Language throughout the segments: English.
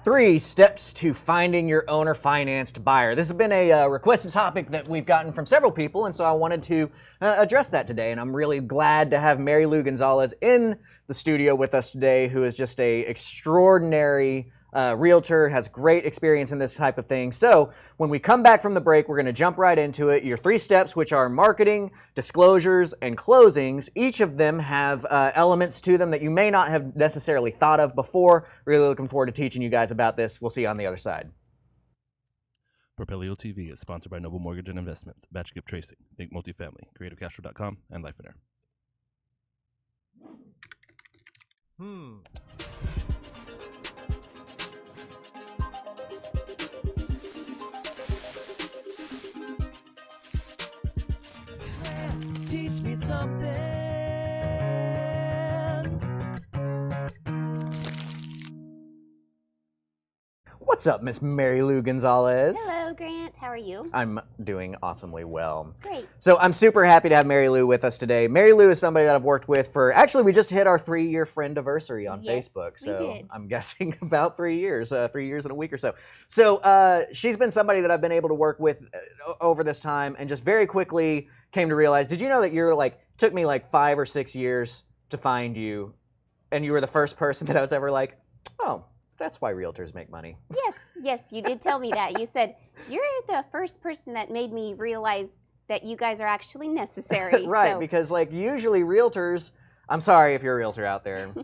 3 steps to finding your owner-financed buyer. This has been a requested topic that we've gotten from several people, and so I wanted to address that today. And I'm really glad to have Marilu Gonzales in the studio with us today, who is just a extraordinary realtor, has great experience in this type of thing. So when we come back from the break, we're going to jump right into it. Your 3 steps, which are marketing, disclosures, and closings. Each of them have elements to them that you may not have necessarily thought of before. Really looking forward to teaching you guys about this. We'll see you on the other side. Propelio TV is sponsored by Noble Mortgage and Investments, Batch Gift Tracing, Think Multifamily, CreativeCashflow.com, and Life and Air. Teach me something. What's up, Miss Marilu Gonzales? Hello, Grant. How are you? I'm doing awesomely well. Great. So I'm super happy to have Marilu with us today. Marilu is somebody that I've worked with for, actually we just hit our 3-year friendiversary on Yes, Facebook. we So did. I'm guessing about 3 years, 3 years and a week or so. So she's been somebody that I've been able to work with over this time, and just very quickly came to realize, did you know that you're like, took me like 5 or 6 years to find you, and you were the first person that I was ever like, oh, that's why realtors make money. Yes, you did tell me that. You said, you're the first person that made me realize that you guys are actually necessary. Right, so. because like usually realtors, I'm sorry if you're a realtor out there,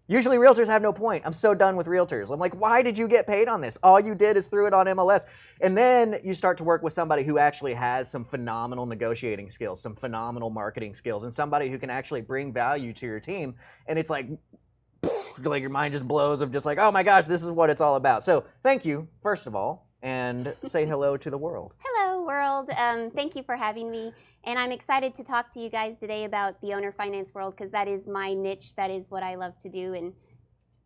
usually realtors have no point. I'm so done with realtors. I'm like, why did you get paid on this? All you did is threw it on MLS. And then you start to work with somebody who actually has some phenomenal negotiating skills, some phenomenal marketing skills, and somebody who can actually bring value to your team. And it's like your mind just blows of just like, oh my gosh, this is what it's all about. So thank you, first of all, and say hello to the world. Hello, world. Thank you for having me. And I'm excited to talk to you guys today about the owner finance world, because that is my niche. That is what I love to do. And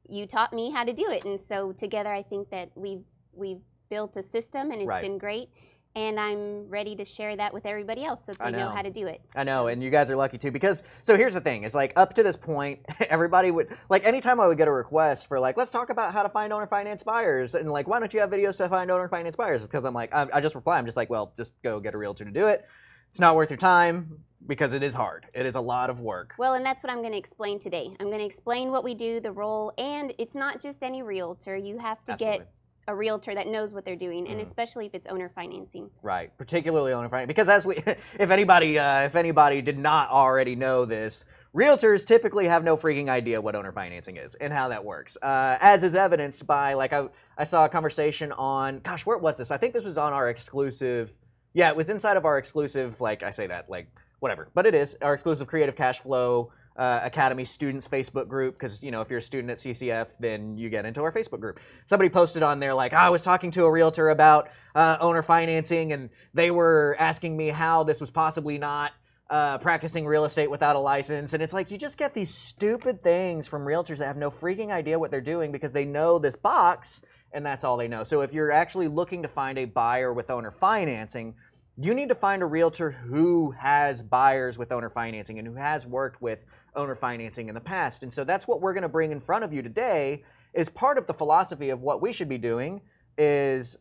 you taught me how to do it. And so together, I think that we've built a system, and it's Right. been great. And I'm ready to share that with everybody else so they know how to do it. I know, and you guys are lucky too, because, so here's the thing, it's like up to this point, everybody would, like anytime I would get a request for like, let's talk about how to find owner finance buyers, and like, why don't you have videos to find owner finance buyers? Because I'm like, I just reply, I'm just like, well, just go get a realtor to do it. It's not worth your time, because it is hard. It is a lot of work. Well, and that's what I'm going to explain today. I'm going to explain what we do, the role, and it's not just any realtor. You have to Absolutely. get a realtor that knows what they're doing, and especially if it's owner financing. Right, particularly owner finance, because as we, if anybody did not already know this, realtors typically have no freaking idea what owner financing is and how that works, as is evidenced by, like, I saw a conversation on, gosh, where was this? I think this was on our exclusive, yeah, it was inside of our exclusive, like, I say that, like, whatever, but it is, our exclusive Creative Cash Flow Academy Students Facebook group, because, you know, if you're a student at CCF, then you get into our Facebook group. Somebody posted on there, like, I was talking to a realtor about owner financing, and they were asking me how this was possibly not practicing real estate without a license. And it's like, you just get these stupid things from realtors that have no freaking idea what they're doing, because they know this box, and that's all they know. So if you're actually looking to find a buyer with owner financing, you need to find a realtor who has buyers with owner financing and who has worked with owner financing in the past. And so that's what we're going to bring in front of you today. Is part of the philosophy of what we should be doing is,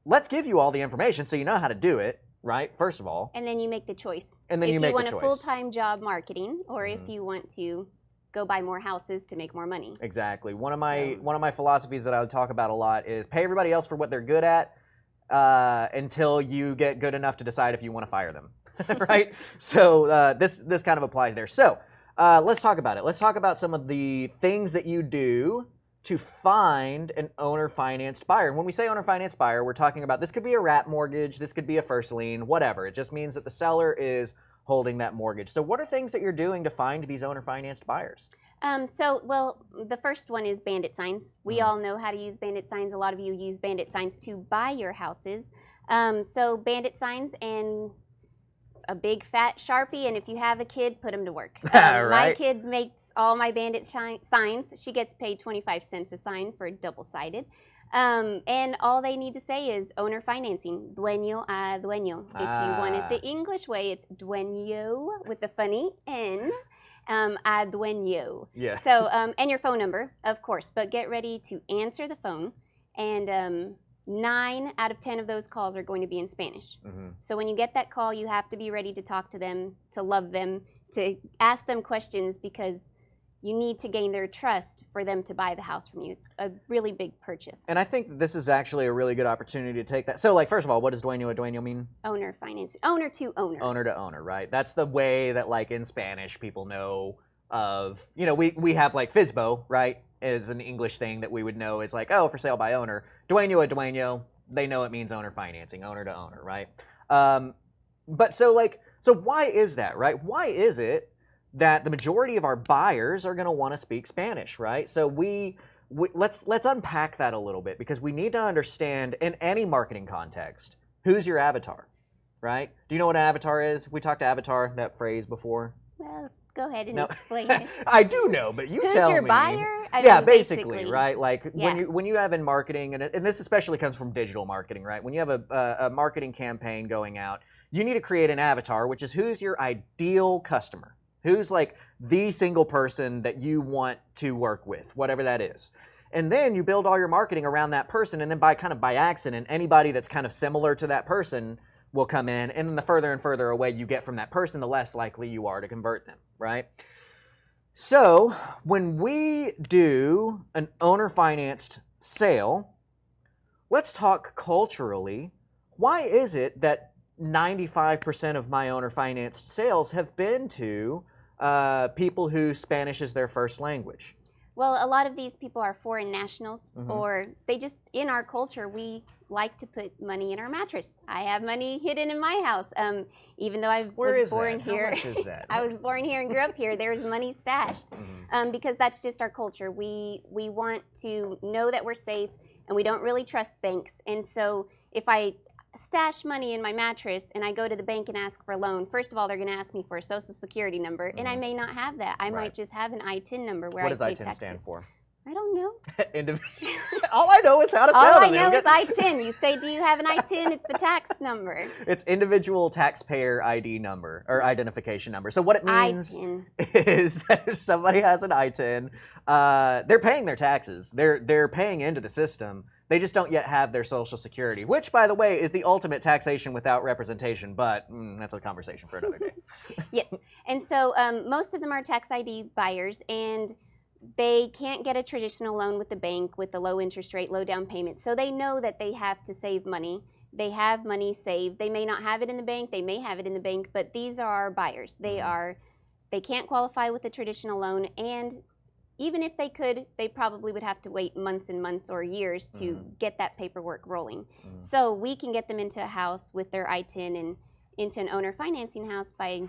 let's give you all the information so you know how to do it, right? First of all. And then you make the choice. And then if you make want the a choice. full-time job marketing, or if you want to go buy more houses to make more money. Exactly. One of my philosophies that I would talk about a lot is pay everybody else for what they're good at until you get good enough to decide if you want to fire them, right? So this kind of applies there. So let's talk about it. Let's talk about some of the things that you do to find an owner-financed buyer. And when we say owner-financed buyer, we're talking about, this could be a wrap mortgage, this could be a first lien, whatever. It just means that the seller is holding that mortgage. So what are things that you're doing to find these owner-financed buyers? Well, the first one is bandit signs. We all know how to use bandit signs. A lot of you use bandit signs to buy your houses. So bandit signs and a big fat Sharpie, and if you have a kid, put them to work. Right. My kid makes all my bandit signs. She gets paid 25 cents a sign for double-sided. And all they need to say is owner financing, dueño a dueño. If you want it the English way, it's dueño with the funny N. a dueño. Yeah. So, and your phone number, of course, but get ready to answer the phone. And 9 out of 10 of those calls are going to be in Spanish. So when you get that call, you have to be ready to talk to them, to love them, to ask them questions, because you need to gain their trust for them to buy the house from you. It's a really big purchase. And I think this is actually a really good opportunity to take that. So, like, first of all, what does dueño a dueño mean? Owner finance. Owner to owner. Owner to owner, right? That's the way that, like, in Spanish, people know of, you know, we have, like, FSBO, right, is an English thing that we would know is like, oh, for sale by owner. Dueño a dueño, they know it means owner financing, owner to owner, right? But so why is that, right? Why is it that the majority of our buyers are going to want to speak Spanish, right? So let's unpack that a little bit, because we need to understand in any marketing context, who's your avatar, right? Do you know what an avatar is? We talked to avatar, that phrase, before. Well, go ahead and explain it. I do know, but you Who's tell me. Who's your buyer? Yeah, basically, right? Like Yeah. when you have in marketing, and this especially comes from digital marketing, right? When you have a marketing campaign going out, you need to create an avatar, which is who's your ideal customer. Who's like the single person that you want to work with, whatever that is. And then you build all your marketing around that person, and then by accident, anybody that's kind of similar to that person will come in, and then the further and further away you get from that person, the less likely you are to convert them, right? So when we do an owner-financed sale, let's talk culturally. Why is it that 95% of my owner-financed sales have been to people who Spanish is their first language? Well, a lot of these people are foreign nationals, or they just, in our culture, we like to put money in our mattress. I have money hidden in my house. Even though I was born here. How much is that? I was born here and grew up here. There's money stashed, because that's just our culture. We want to know that we're safe, and we don't really trust banks. And so if I stash money in my mattress and I go to the bank and ask for a loan, first of all, they're going to ask me for a social security number, and I may not have that. I might just have an ITIN number where I pay taxes. What does ITIN stand for? I don't know. All I know is how to sell All it. I know is ITIN. You say, do you have an ITIN? It's the tax number. It's individual taxpayer ID number, or identification number. So what it means is that if somebody has an ITIN, they're paying their taxes. They're paying into the system. They just don't yet have their Social Security, which, by the way, is the ultimate taxation without representation, but that's a conversation for another day. Yes, and so most of them are tax ID buyers, and they can't get a traditional loan with the bank with the low interest rate, low down payment, so they know that they have to save money. They have money saved. They may not have it in the bank, they may have it in the bank, but these are our buyers. They can't qualify with a traditional loan, and even if they could, they probably would have to wait months and months or years to get that paperwork rolling. So we can get them into a house with their ITIN and into an owner financing house by,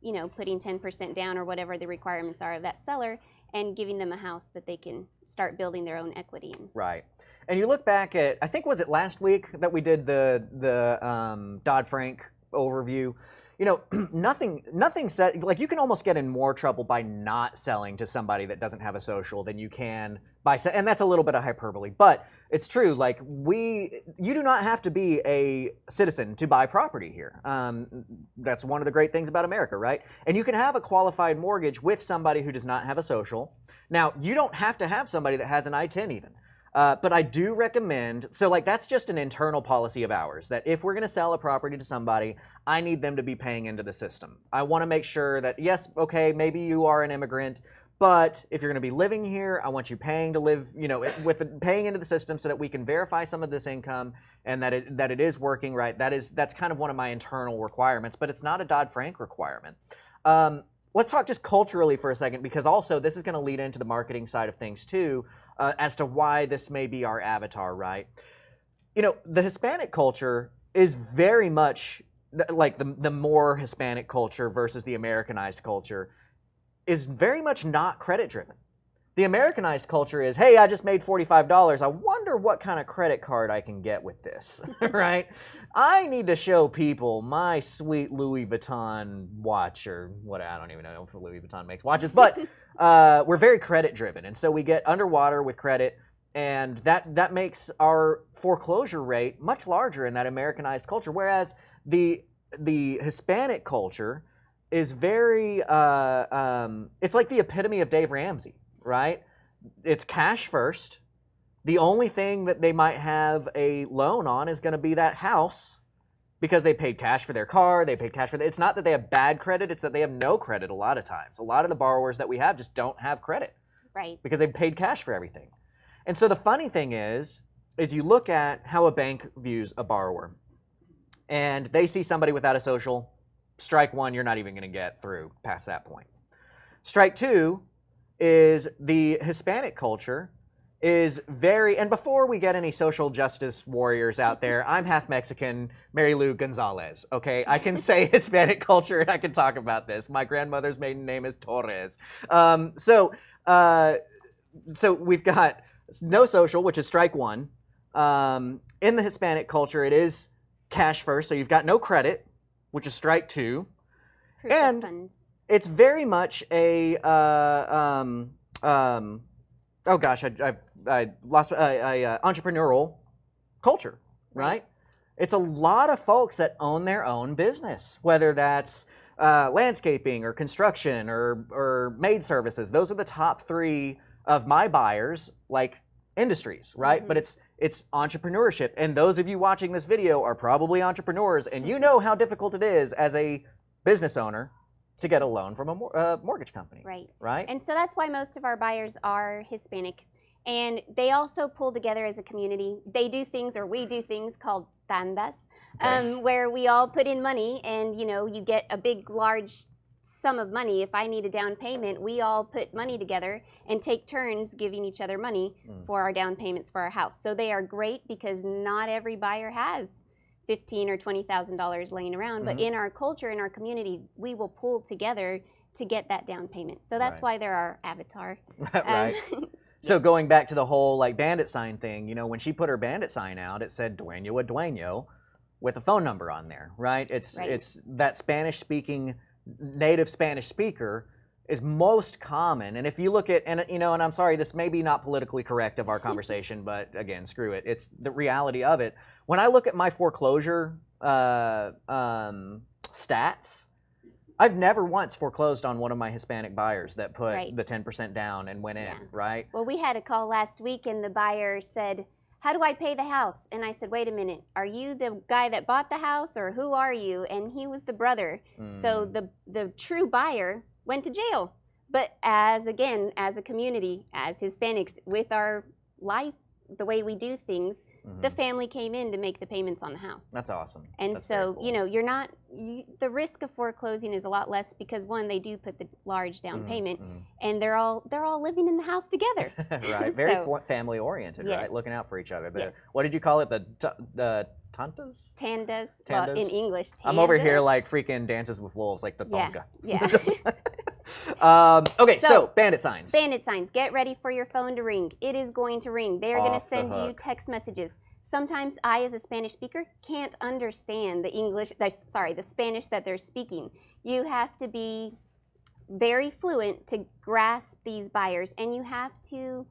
putting 10% down or whatever the requirements are of that seller, and giving them a house that they can start building their own equity in. Right. And you look back at, I think, was it last week that we did the Dodd-Frank overview? Nothing said, like, you can almost get in more trouble by not selling to somebody that doesn't have a social than you can by, and that's a little bit of hyperbole, but it's true. Like, you do not have to be a citizen to buy property here. That's one of the great things about America, right? And you can have a qualified mortgage with somebody who does not have a social. Now, you don't have to have somebody that has an I-10 even. But I do recommend, so like that's just an internal policy of ours, that if we're going to sell a property to somebody, I need them to be paying into the system. I want to make sure that, yes, okay, maybe you are an immigrant, but if you're going to be living here, I want you paying to live, paying into the system so that we can verify some of this income and that it is working right. That's kind of one of my internal requirements, but it's not a Dodd-Frank requirement. Let's talk just culturally for a second, because also this is going to lead into the marketing side of things too. As to why this may be our avatar, right? The Hispanic culture is very much like the more Hispanic culture versus the Americanized culture is very much not credit driven. The Americanized culture is, hey, I just made $45. I wonder what kind of credit card I can get with this, right? I need to show people my sweet Louis Vuitton watch, or what, I don't even know if Louis Vuitton makes watches, but we're very credit driven. And so we get underwater with credit, and that makes our foreclosure rate much larger in that Americanized culture. Whereas the Hispanic culture is very, it's like the epitome of Dave Ramsey, right? It's cash first. The only thing that they might have a loan on is going to be that house because they paid cash for their car, they paid cash for it's not that they have bad credit, it's that they have no credit a lot of times. A lot of the borrowers that we have just don't have credit. Right. Because they've paid cash for everything. And so the funny thing is you look at how a bank views a borrower and they see somebody without a social, strike one, you're not even going to get through past that point. Strike two is the Hispanic culture is very, and before we get any social justice warriors out there, I'm half Mexican, Marilu Gonzales, okay? I can say Hispanic culture and I can talk about this. My grandmother's maiden name is Torres. So we've got no social, which is strike one. In the Hispanic culture, it is cash first, so you've got no credit, which is strike two. Proof of And funds. it's very much a, oh gosh, I lost entrepreneurial culture, right? It's a lot of folks that own their own business, whether that's landscaping or construction or maid services. Those are the top three of my buyers, like industries, right? But it's entrepreneurship, and those of you watching this video are probably entrepreneurs, and you know how difficult it is as a business owner to get a loan from a mortgage company, right? And so that's why most of our buyers are Hispanic. And they also pull together as a community. They do things, or we do things called tandas, where we all put in money and, you know, you get a big, large sum of money. If I need a down payment, we all put money together and take turns giving each other money for our down payments for our house. So they are great because not every buyer has $15,000 or $20,000 laying around, but in our culture, in our community, we will pull together to get that down payment. So that's why they're our avatar. Right. So going back to the whole like bandit sign thing, you know, when she put her bandit sign out, it said Dueño a Dueño with a phone number on there, right? It's that Spanish-speaking, native Spanish speaker is most common. And if you look at, and you know, and I'm sorry, this may be not politically correct of our conversation, but again, screw it. It's the reality of it. When I look at my foreclosure stats, I've never once foreclosed on one of my Hispanic buyers that put the 10% down and went in, right? Well, we had a call last week and the buyer said, how do I pay the house? And I said, wait a minute, are you the guy that bought the house or who are you? And he was the brother. So the true buyer went to jail. But as a community, as Hispanics, with our life, the way we do things, the family came in to make the payments on the house. That's awesome. And That's so, cool. you know, the risk of foreclosing is a lot less because one, they do put the large down payment, and they're all living in the house together. Right. Very family oriented, right? Looking out for each other. What did you call it? The tantas? Tandas. Well, in English, tandas. I'm over here like freaking Dances with Wolves, like the tonka. Yeah. Okay, so bandit signs. Bandit signs. Get ready for your phone to ring. It is going to ring. They are going to send you text messages. Sometimes I, as a Spanish speaker, can't understand the Spanish that they're speaking. You have to be very fluent to grasp these buyers, and you have to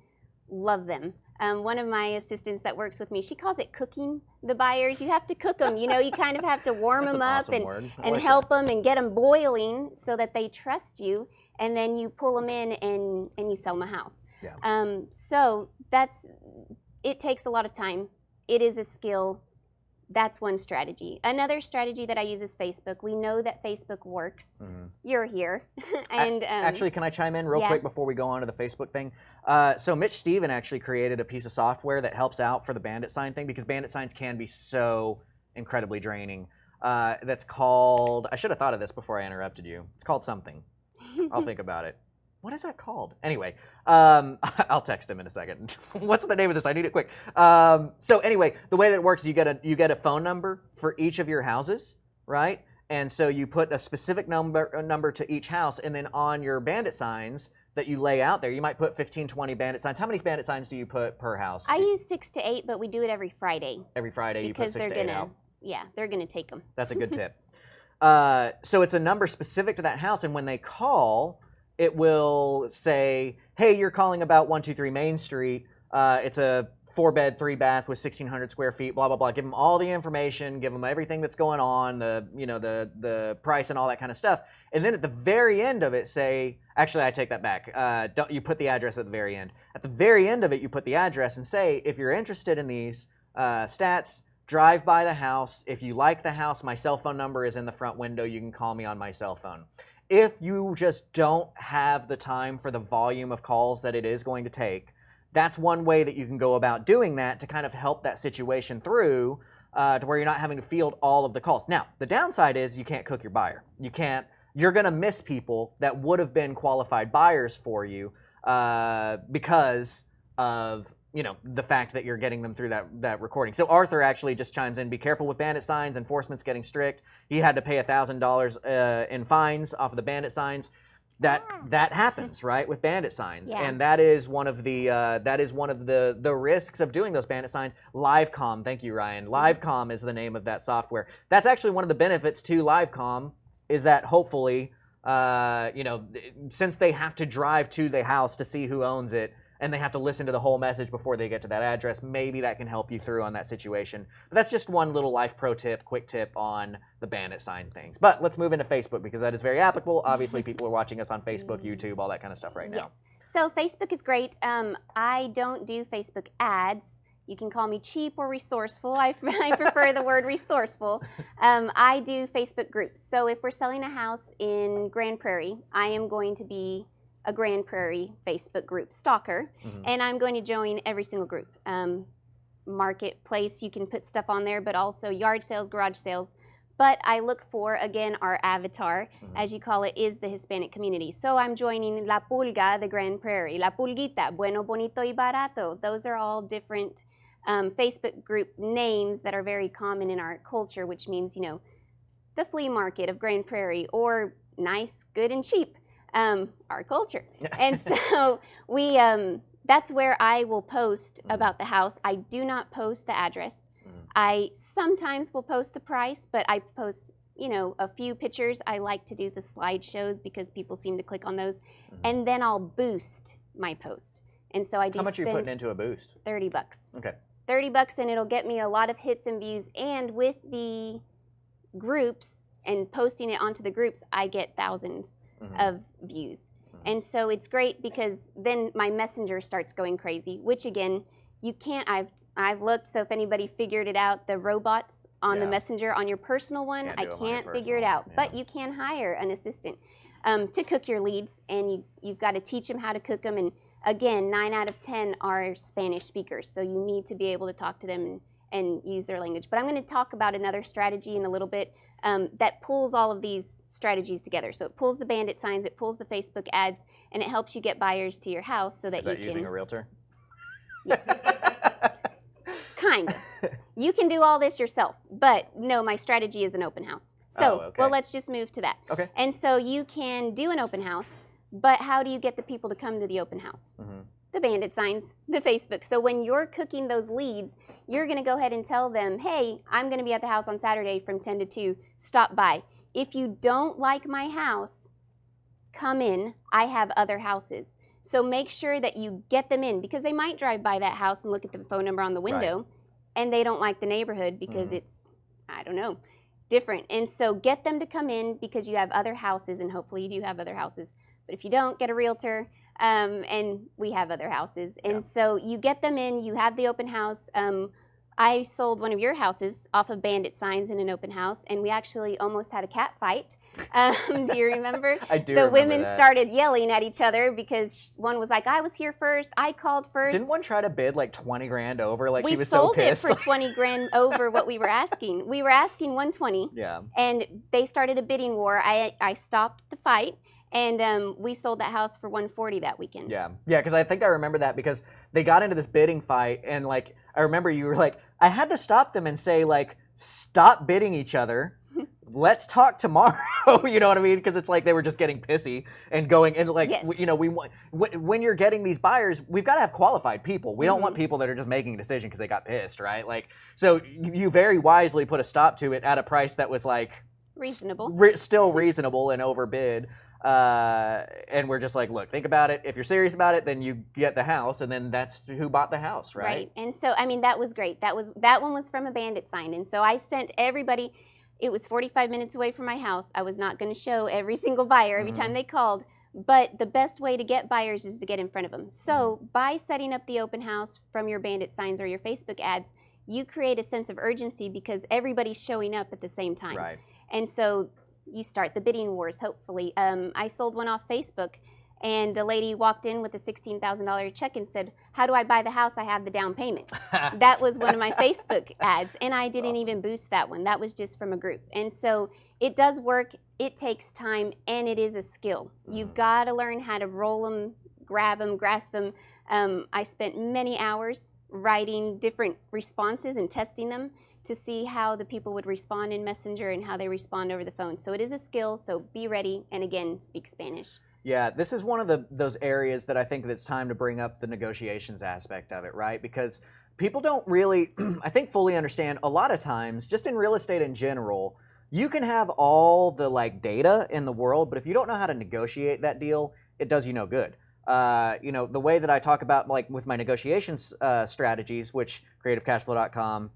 love them. One of my assistants that works with me, she calls it cooking the buyers. You have to cook them. You know, you kind of have to warm them up and help them and get them boiling so that they trust you. And then you pull them in and you sell them a house. Yeah. So it takes a lot of time. It is a skill. That's one strategy. Another strategy that I use is Facebook. We know that Facebook works. You're here. And actually, can I chime in real quick before we go on to the Facebook thing? So Mitch Steven actually created a piece of software that helps out for the bandit sign thing because bandit signs can be so incredibly draining. That's called, I should have thought of this before I interrupted you. It's called something. I'll think about it. What is that called? Anyway, I'll text him in a second. What's the name of this? I need it quick. So anyway, the way that it works is you get a phone number for each of your houses, right? And so you put a specific number to each house, and then on your bandit signs that you lay out there, you might put 15, 20 bandit signs. How many bandit signs do you put per house? I use 6 to 8, but we do it every Friday. Every Friday you put 6 to 8 out? Yeah, they're going to take them. That's a good tip. So it's a number specific to that house, and when they call, it will say, hey, you're calling about 123 Main Street. It's a 4-bed, 3-bath with 1,600 square feet, blah, blah, blah. Give them all the information, give them everything that's going on, the price and all that kind of stuff. And then at the very end of it say, actually, I take that back. Don't you put the address at the very end. At the very end of it, you put the address and say, if you're interested in these stats, drive by the house. If you like the house, my cell phone number is in the front window. You can call me on my cell phone. If you just don't have the time for the volume of calls that it is going to take, that's one way that you can go about doing that to kind of help that situation through to where you're not having to field all of the calls. Now, the downside is you can't cook your buyer. You're going to miss people that would have been qualified buyers for you because of the fact that you're getting them through that recording. So Arthur actually just chimes in, be careful with bandit signs, enforcement's getting strict. He had to pay $1,000 in fines off of the bandit signs. That happens, right, with bandit signs, and that is one of the risks of doing those bandit signs. LiveCom, thank you, Ryan. LiveCom is the name of that software. That's actually one of the benefits to LiveCom is that hopefully, since they have to drive to the house to see who owns it, and they have to listen to the whole message before they get to that address, maybe that can help you through on that situation. But that's just one little life pro tip, quick tip on the bandit sign things. But let's move into Facebook because that is very applicable. Obviously, people are watching us on Facebook, YouTube, all that kind of stuff right now. Yes. So Facebook is great. I don't do Facebook ads. You can call me cheap or resourceful. I prefer the word resourceful. I do Facebook groups. So if we're selling a house in Grand Prairie, I am going to be a Grand Prairie Facebook group stalker, and I'm going to join every single group. Marketplace, you can put stuff on there, but also yard sales, garage sales. But I look for, again, our avatar, as you call it, is the Hispanic community. So I'm joining La Pulga, the Grand Prairie, La Pulguita, Bueno, Bonito y Barato. Those are all different Facebook group names that are very common in our culture, which means, the flea market of Grand Prairie, or nice, good, and cheap. Our culture. And so that's where I will post about the house. I do not post the address. I sometimes will post the price, but I post, a few pictures. I like to do the slideshows because people seem to click on those. And then I'll boost my post. And so I do. How much are you putting into a boost? $30. Okay. $30, and it'll get me a lot of hits and views. And with the groups and posting it onto the groups, I get thousands of views. And so it's great because then my messenger starts going crazy, which again, you can't, I've looked, so if anybody figured it out, the robots on the messenger on your personal one, I can't figure it out. But you can hire an assistant to cook your leads, and you've got to teach them how to cook them. And again, 9 out of 10 are Spanish speakers, so you need to be able to talk to them and use their language. But I'm going to talk about another strategy in a little bit that pulls all of these strategies together. So it pulls the bandit signs, it pulls the Facebook ads, and it helps you get buyers to your house so that you can... Is that using a realtor? Yes. Kind of. You can do all this yourself, but no, my strategy is an open house. So, well, let's just move to that. Okay. And so you can do an open house, but how do you get the people to come to the open house? The bandit signs, the Facebook. So when you're cooking those leads, you're going to go ahead and tell them, hey, I'm going to be at the house on Saturday from 10 to 2. Stop by. If you don't like my house, come in. I have other houses. So make sure that you get them in, because they might drive by that house and look at the phone number on the window, and they don't like the neighborhood because it's, I don't know, different. And so get them to come in because you have other houses, and hopefully you do have other houses. But if you don't, get a realtor. And we have other houses. And so you get them in, you have the open house. I sold one of your houses off of bandit signs in an open house, and we actually almost had a cat fight. Do you remember? I do. The women started yelling at each other because one was like, I was here first, I called first. Didn't one try to bid like 20 grand over? Like, we she was so pissed. sold it for 20 grand over what we were asking. We were asking 120. Yeah. And they started a bidding war. I stopped the fight. And we sold that house for $140 that weekend. Yeah, because I think I remember that because they got into this bidding fight, and like I remember you were like, I had to stop them and say like, stop bidding each other. Let's talk tomorrow. You know what I mean? Because it's like they were just getting pissy and going, and like we want, when you're getting these buyers, we've got to have qualified people. We don't want people that are just making a decision because they got pissed, right? Like, so you very wisely put a stop to it at a price that was like reasonable, still reasonable and overbid. And we're just like, look, think about it. If you're serious about it, then you get the house, and then that's who bought the house, right? Right. And so, I mean, that was great. That one was from a bandit sign. And so I sent everybody, it was 45 minutes away from my house. I was not going to show every single buyer every time they called. But the best way to get buyers is to get in front of them. So by setting up the open house from your bandit signs or your Facebook ads, you create a sense of urgency because everybody's showing up at the same time. Right. And so you start the bidding wars, hopefully. I sold one off Facebook, and the lady walked in with a $16,000 check and said, how do I buy the house? I have the down payment. That was one of my Facebook ads, and I didn't even boost that one. That was just from a group. And so it does work. It takes time, and it is a skill. You've got to learn how to roll them, grab them, grasp them. I spent many hours writing different responses and testing them to see how the people would respond in Messenger and how they respond over the phone. So it is a skill, so be ready, and again, speak Spanish. Yeah, this is one of those areas that I think that it's time to bring up the negotiations aspect of it, right? Because people don't really, I think, fully understand a lot of times, just in real estate in general, you can have all the like data in the world, but if you don't know how to negotiate that deal, it does you no good. You know, the way that I talk about, like with my negotiations strategies, which creativecashflow.com,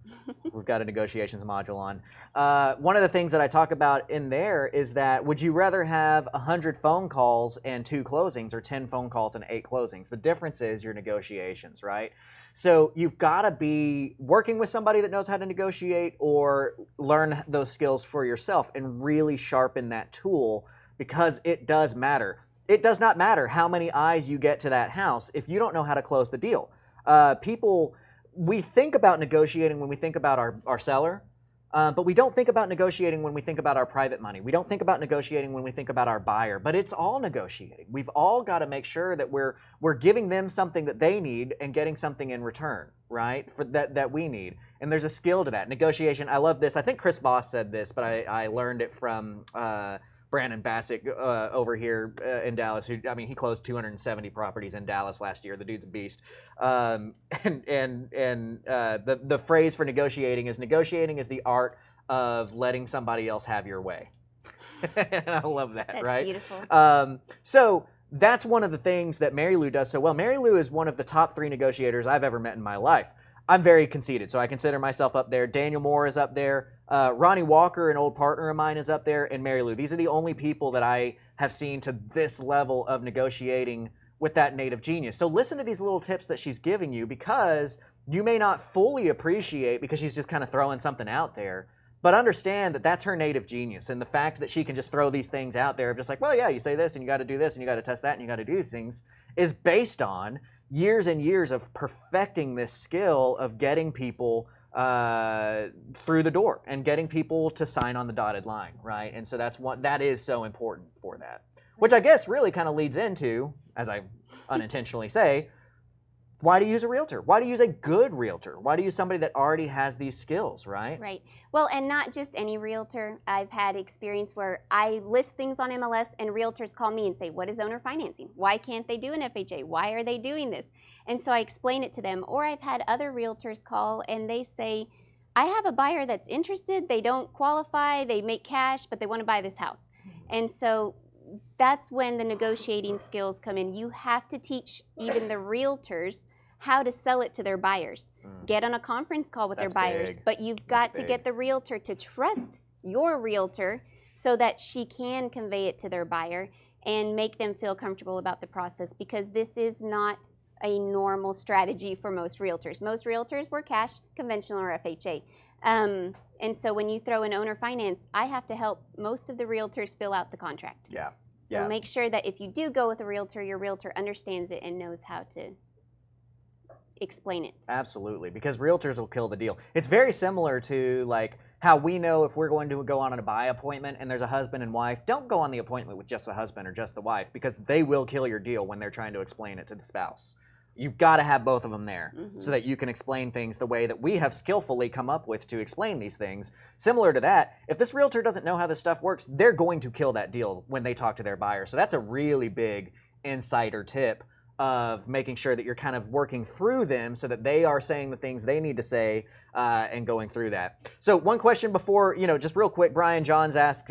we've got a negotiations module on. One of the things that I talk about in there is that would you rather have 100 phone calls and 2 closings or 10 phone calls and 8 closings? The difference is your negotiations, right? So you've got to be working with somebody that knows how to negotiate or learn those skills for yourself and really sharpen that tool because it does matter. It does not matter how many eyes you get to that house if you don't know how to close the deal. We think about negotiating when we think about our seller, but we don't think about negotiating when we think about our private money. We don't think about negotiating when we think about our buyer, but it's all negotiating. We've all got to make sure that we're giving them something that they need and getting something in return, right, for that we need. And there's a skill to that. Negotiation, I love this. I think Chris Voss said this, but I learned it from Brandon Bassett over here in Dallas, who, I mean, he closed 270 properties in Dallas last year. The dude's a beast. The phrase for negotiating is the art of letting somebody else have your way. And I love that. That's right? Beautiful. So that's one of the things that Marilu does so well. Marilu is one of the top 3 negotiators I've ever met in my life. I'm very conceited, so I consider myself up there. Daniel Moore is up there. Ronnie Walker, an old partner of mine, is up there, and Marilu. These are the only people that I have seen to this level of negotiating with that native genius. So listen to these little tips that she's giving you because you may not fully appreciate because she's just kind of throwing something out there, but understand that that's her native genius, and the fact that she can just throw these things out there of just like, well, yeah, you say this, and you got to do this, and you got to test that, and you got to do these things, is based on years and years of perfecting this skill of getting people through the door and getting people to sign on the dotted line, right? And so that is so important for that, which I guess really kind of leads into, as I unintentionally say, why do you use a realtor? Why do you use a good realtor? Why do you use somebody that already has these skills, right? Right. Well, and not just any realtor. I've had experience where I list things on MLS and realtors call me and say, what is owner financing? Why can't they do an FHA? Why are they doing this? And so I explain it to them. Or I've had other realtors call and they say, I have a buyer that's interested. They don't qualify. They make cash, but they want to buy this house. And so that's when the negotiating skills come in. You have to teach even the realtors how to sell it to their buyers. Get on a conference call with their buyers, but you've got to get the realtor to trust your realtor so that she can convey it to their buyer and make them feel comfortable about the process, because this is not a normal strategy for most realtors. Most realtors work cash, conventional, or FHA. And so when you throw in owner finance, I have to help most of the realtors fill out the contract. Yeah. So make sure that if you do go with a realtor, your realtor understands it and knows how to explain it. Absolutely, because realtors will kill the deal. It's very similar to like how we know if we're going to go on a buy appointment and there's a husband and wife, don't go on the appointment with just the husband or just the wife, because they will kill your deal when they're trying to explain it to the spouse. You've got to have both of them there so that you can explain things the way that we have skillfully come up with to explain these things. Similar to that, if this realtor doesn't know how this stuff works, they're going to kill that deal when they talk to their buyer. So that's a really big insider tip of making sure that you're kind of working through them so that they are saying the things they need to say and going through that. So one question before, just real quick, Brian Johns asked,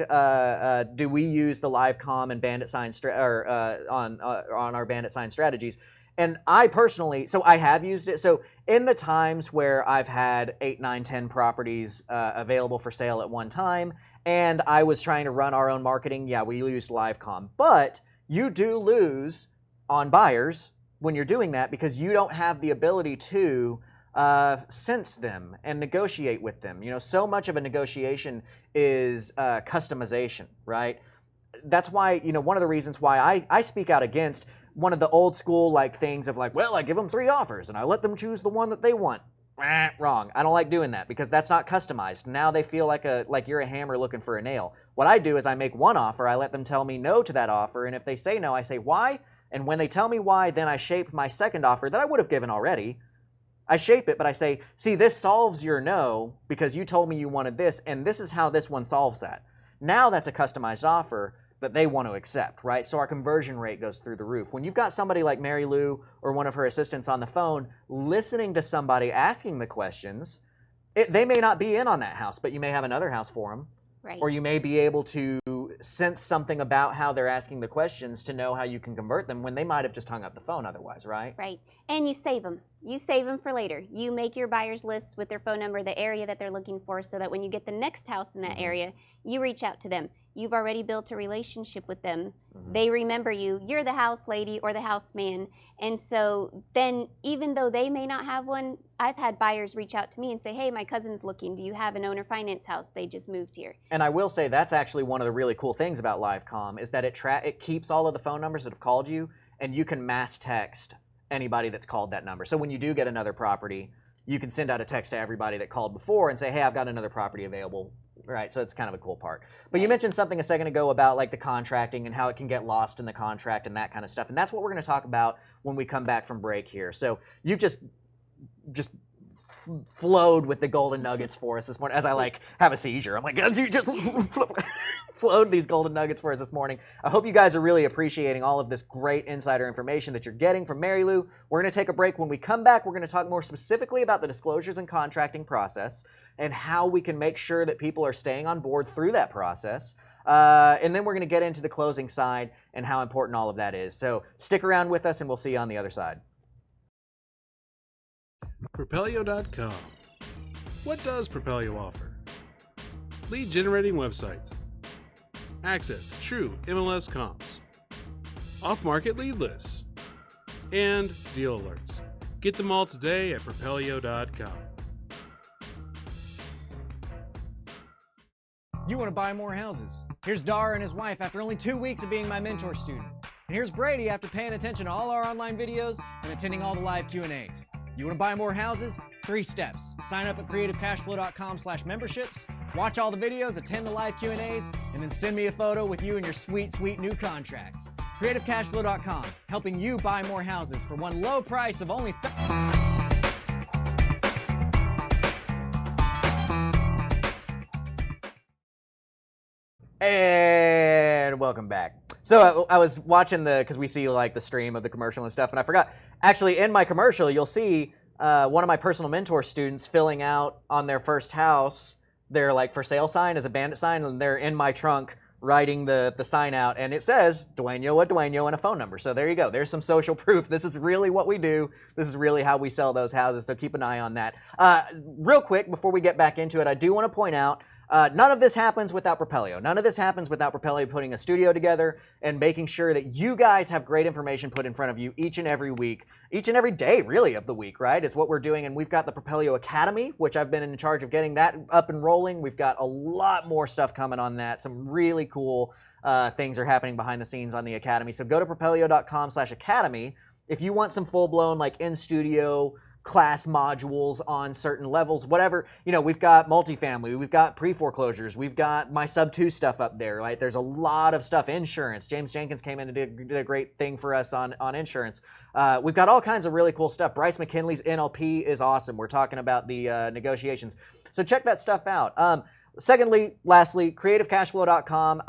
do we use the live comm and bandit sign on our bandit sign strategies? And I personally, so I have used it. So in the times where I've had 8, 9, 10 properties available for sale at one time, and I was trying to run our own marketing, yeah, we used live comm. But you do lose on buyers when you're doing that because you don't have the ability to sense them and negotiate with them. So much of a negotiation is customization, right? That's why, one of the reasons why I speak out against one of the old school things of well, I give them 3 offers and I let them choose the one that they want. Wrong. I don't like doing that because that's not customized. Now they feel like you're a hammer looking for a nail. What I do is I make one offer, I let them tell me no to that offer, and if they say no, I say why, and when they tell me why, then I shape my second offer that I would have given already. I shape it, but I say, see, this solves your no because you told me you wanted this, and this is how this one solves that. Now that's a customized offer that they want to accept, right? So our conversion rate goes through the roof. When you've got somebody like Marilu or one of her assistants on the phone listening to somebody asking the questions, they may not be in on that house, but you may have another house for them. Right. Or you may be able to sense something about how they're asking the questions to know how you can convert them when they might have just hung up the phone otherwise, right? Right. And you save them. You save them for later. You make your buyers lists with their phone number, the area that they're looking for, so that when you get the next house in that area, you reach out to them. You've already built a relationship with them. They remember you. You're the house lady or the house man. And so then even though they may not have one, I've had buyers reach out to me and say, hey, my cousin's looking. Do you have an owner finance house? They just moved here. And I will say that's actually one of the really cool things about LiveComm is that it keeps all of the phone numbers that have called you, and you can mass text anybody that's called that number. So when you do get another property, you can send out a text to everybody that called before and say, hey, I've got another property available. Right, so it's kind of a cool part. But you mentioned something a second ago about the contracting and how it can get lost in the contract and that kind of stuff. And that's what we're going to talk about when we come back from break here. So you've just flowed with the golden nuggets for us this morning. As I have a seizure, I'm you just flowed these golden nuggets for us this morning. I hope you guys are really appreciating all of this great insider information that you're getting from Marilu. We're going to take a break. When we come back, we're going to talk more specifically about the disclosures and contracting process and how we can make sure that people are staying on board through that process. And then we're going to get into the closing side and how important all of that is. So stick around with us and we'll see you on the other side. Propelio.com. What does Propelio offer? Lead generating websites, access to true MLS comps, off-market lead lists, and deal alerts. Get them all today at Propelio.com. You want to buy more houses. Here's Dar and his wife after only 2 weeks of being my mentor student. And here's Brady after paying attention to all our online videos and attending all the live Q&As. You want to buy more houses? 3 steps. Sign up at creativecashflow.com/memberships, watch all the videos, attend the live Q&As, and then send me a photo with you and your sweet, sweet new contracts. creativecashflow.com, helping you buy more houses for one low price of only And welcome back. So I was watching because we see the stream of the commercial and stuff, and I forgot. Actually, in my commercial, you'll see one of my personal mentor students filling out on their first house their for sale sign as a bandit sign, and they're in my trunk writing the sign out, and it says Dueño, and a phone number. So there you go. There's some social proof. This is really what we do. This is really how we sell those houses. So keep an eye on that. Real quick, before we get back into it, I do want to point out none of this happens without Propelio. None of this happens without Propelio putting a studio together and making sure that you guys have great information put in front of you each and every week, each and every day, really, of the week, right, is what we're doing. And we've got the Propelio Academy, which I've been in charge of getting that up and rolling. We've got a lot more stuff coming on that. Some really cool things are happening behind the scenes on the Academy. So go to propelio.com/academy if you want some full-blown, in-studio class modules on certain levels, whatever. We've got multifamily, we've got pre-foreclosures, we've got my sub 2 stuff up there, right? There's a lot of stuff. Insurance. James Jenkins came in and did a great thing for us on insurance. We've got all kinds of really cool stuff. Bryce McKinley's NLP is awesome. We're talking about the negotiations. So check that stuff out. Lastly, creativecashflow.com.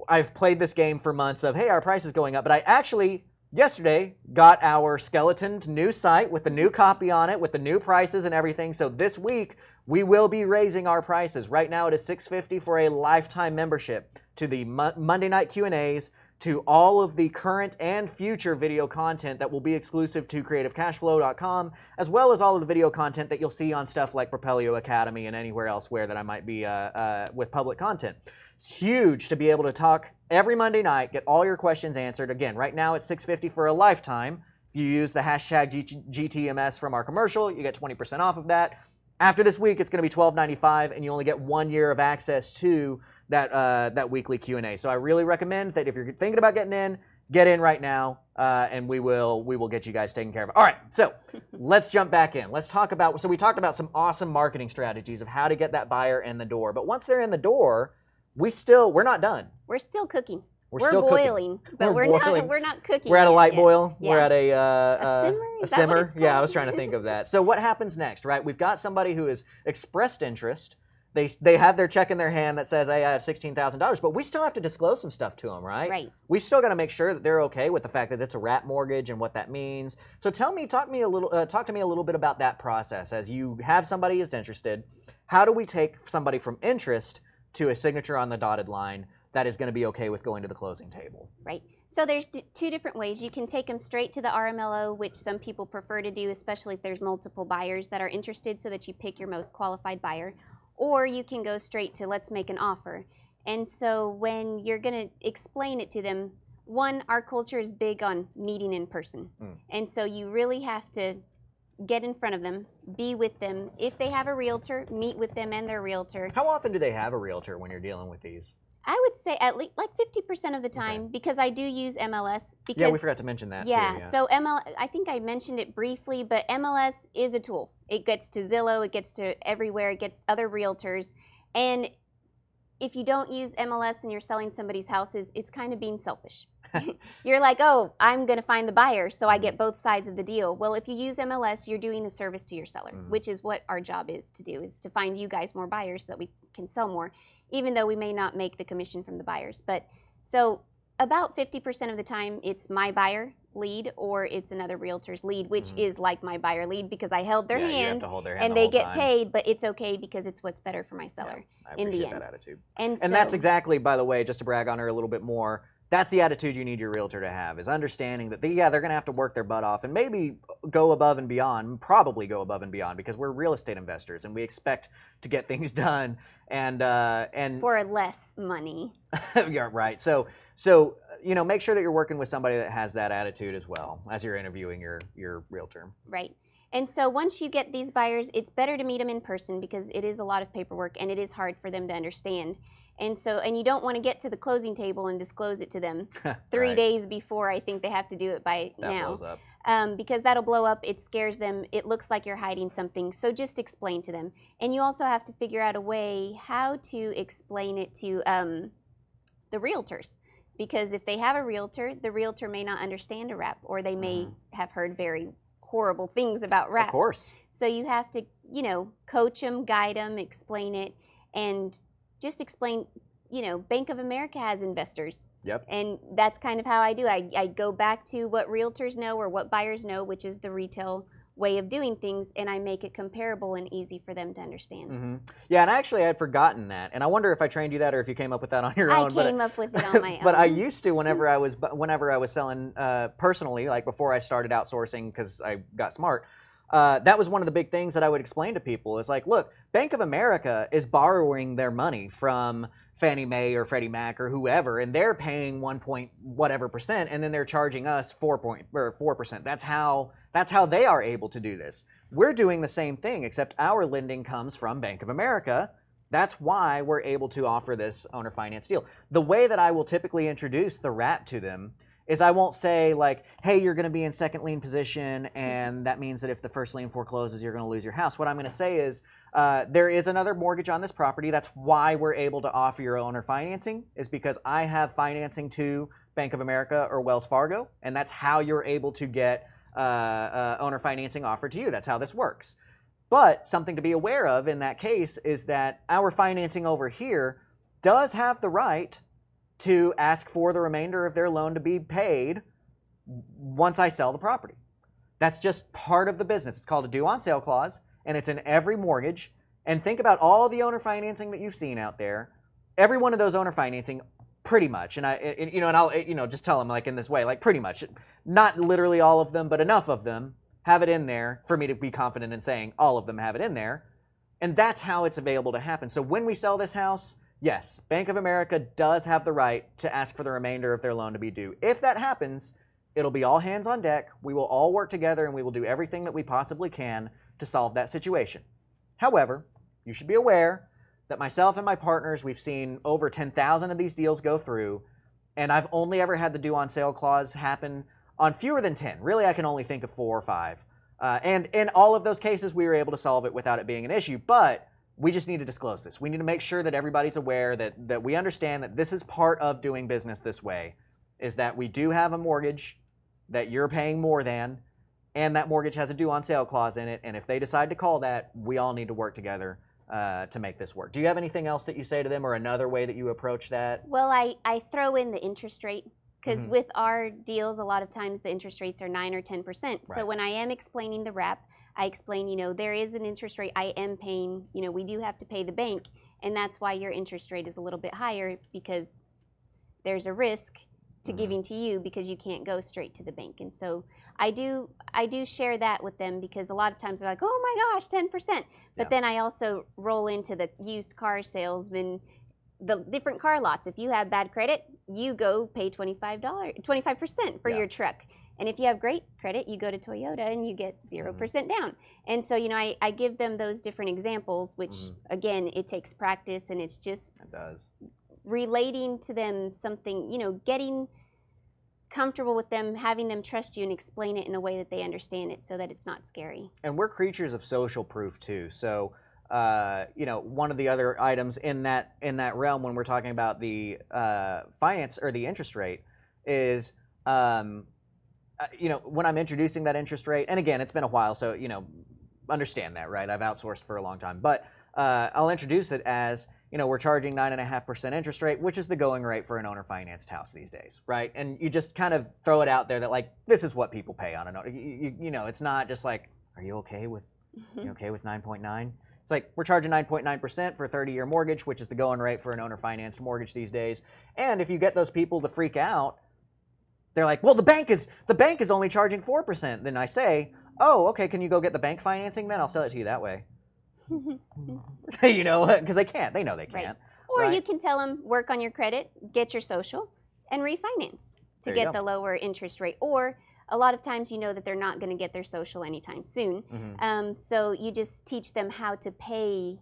I've played this game for months of, hey, our price is going up, but I actually yesterday got our skeletoned new site with the new copy on it, with the new prices and everything. So this week we will be raising our prices. Right now it is $6.50 for a lifetime membership to the Monday night Q&As, to all of the current and future video content that will be exclusive to creativecashflow.com, as well as all of the video content that you'll see on stuff like Propelio Academy and anywhere elsewhere that I might be with public content. It's huge to be able to talk every Monday night, get all your questions answered. Again, right now it's $6.50 for a lifetime. If you use the hashtag GTMS from our commercial, you get 20% off of that. After this week, it's going to be $12.95, and you only get 1 year of access to that weekly Q&A. So I really recommend that if you're thinking about getting in, get in right now, and we will get you guys taken care of. All right, so let's jump back in. Let's talk about, so we talked about some awesome marketing strategies of how to get that buyer in the door. But once they're in the door, we're not done. We're still cooking. We're still boiling, cooking. but we're boiling. not cooking. We're at a light yet. boil. Yeah. We're at a simmer. a Is that what simmer. it's called? Yeah, I was trying to think of that. So what happens next, right? We've got somebody who has expressed interest. They have their check in their hand that says, hey, I have $16,000, but we still have to disclose some stuff to them, right? Right. We still got to make sure that they're okay with the fact that it's a wrap mortgage and what that means. So talk to me a little bit about that process. As you have somebody who's interested, how do we take somebody from interest to a signature on the dotted line that is going to be okay with going to the closing table? Right. So there's two different ways. You can take them straight to the RMLO, which some people prefer to do, especially if there's multiple buyers that are interested, so that you pick your most qualified buyer. Or you can go straight to let's make an offer. And so when you're going to explain it to them, one, our culture is big on meeting in person. And so you really have to get in front of them, be with them. If they have a realtor, meet with them and their realtor. How often do they have a realtor when you're dealing with these? I would say at least like 50% of the time, because I do use MLS. Because, yeah, we forgot to mention that too. Yeah, so I think I mentioned it briefly, but MLS is a tool. It gets to Zillow, it gets to everywhere, it gets other realtors. And if you don't use MLS and you're selling somebody's houses, it's kind of being selfish. You're like, oh, I'm going to find the buyer, so I get both sides of the deal. Well, if you use MLS, you're doing a service to your seller, which is what our job is to do, is to find you guys more buyers so that we can sell more, even though we may not make the commission from the buyers. But so about 50% of the time, it's my buyer lead or it's another realtor's lead, which is like my buyer lead because I held their You have hand to hold their hand and the they whole get time. paid, but it's okay because it's what's better for my seller I in the appreciate end. that attitude. And that's exactly, by the way, just to brag on her a little bit more, that's the attitude you need your realtor to have, is understanding that they're going to have to work their butt off and maybe go above and beyond, probably go above and beyond, because we're real estate investors and we expect to get things done and for less money. Yeah, right. So make sure that you're working with somebody that has that attitude as well as you're interviewing your realtor. Right. And so once you get these buyers, it's better to meet them in person because it is a lot of paperwork and it is hard for them to understand. And you don't want to get to the closing table and disclose it to them 3 Right. days before. I think they have to do it by That now. blows up. Because that'll blow up. It scares them. It looks like you're hiding something. So just explain to them. And you also have to figure out a way how to explain it to the realtors. Because if they have a realtor, the realtor may not understand a wrap, or they may have heard very horrible things about wraps. Of course. So you have to, coach them, guide them, explain it, and just explain, Bank of America has investors. Yep. And that's kind of how I do. I go back to what realtors know or what buyers know, which is the retail way of doing things, and I make it comparable and easy for them to understand. Yeah, and actually I had forgotten that, and I wonder if I trained you that or if you came up with that on your own. I came up with it on my own. But I used to whenever I was selling personally, like before I started outsourcing because I got smart. That was one of the big things that I would explain to people. It's like, look, Bank of America is borrowing their money from Fannie Mae or Freddie Mac or whoever, and they're paying 1.whatever%, and then they're charging us 4%. That's how they are able to do this. We're doing the same thing, except our lending comes from Bank of America. That's why we're able to offer this owner finance deal. The way that I will typically introduce the wrap to them is I won't say like, hey, you're going to be in second lien position, and that means that if the first lien forecloses, you're going to lose your house. What I'm going to say is there is another mortgage on this property. That's why we're able to offer your owner financing, is because I have financing to Bank of America or Wells Fargo, and that's how you're able to get owner financing offered to you. That's how this works. But something to be aware of in that case is that our financing over here does have the right to ask for the remainder of their loan to be paid once I sell the property. That's just part of the business. It's called a due on sale clause, and it's in every mortgage. And think about all the owner financing that you've seen out there. Every one of those owner financing, pretty much, and I'll just tell them like in this way, like pretty much, not literally all of them, but enough of them have it in there for me to be confident in saying all of them have it in there. And that's how it's available to happen. So when we sell this house, yes, Bank of America does have the right to ask for the remainder of their loan to be due. If that happens, it'll be all hands on deck. We will all work together and we will do everything that we possibly can to solve that situation. However, you should be aware that myself and my partners, we've seen over 10,000 of these deals go through, and I've only ever had the due on sale clause happen on fewer than 10. Really, I can only think of 4 or 5. And in all of those cases, we were able to solve it without it being an issue, but we just need to disclose this. We need to make sure that everybody's aware that we understand that this is part of doing business this way, is that we do have a mortgage that you're paying more than, and that mortgage has a due on sale clause in it, and if they decide to call that, we all need to work together to make this work. Do you have anything else that you say to them or another way that you approach that? Well, I throw in the interest rate because with our deals, a lot of times the interest rates are 9 or 10%. So when I am explaining the wrap, I explain, there is an interest rate I am paying, we do have to pay the bank, and that's why your interest rate is a little bit higher because there's a risk to giving to you because you can't go straight to the bank. And so I do share that with them because a lot of times they're like, oh my gosh, 10%. But then I also roll into the used car salesman, the different car lots. If you have bad credit, you go pay 25% for your truck. And if you have great credit, you go to Toyota and you get 0% down. And so, I give them those different examples, which again, it takes practice and it's just relating to them something, getting comfortable with them, having them trust you and explain it in a way that they understand it so that it's not scary. And we're creatures of social proof too. So, one of the other items in that realm when we're talking about the finance or the interest rate is, when I'm introducing that interest rate, and again, it's been a while, so, understand that, right? I've outsourced for a long time, but I'll introduce it as, we're charging 9.5% interest rate, which is the going rate for an owner-financed house these days, right? And you just kind of throw it out there that, like, this is what people pay on an owner. It's not just like, are you okay with 9.9? It's like, we're charging 9.9% for a 30-year mortgage, which is the going rate for an owner-financed mortgage these days. And if you get those people to freak out, they're like, well, the bank is only charging 4%. Then I say, oh, okay, can you go get the bank financing then? I'll sell it to you that way. Because they can't. They know they can't. Or you can tell them, work on your credit, get your social, and refinance to get the lower interest rate. Or a lot of times that they're not going to get their social anytime soon. So you just teach them how to pay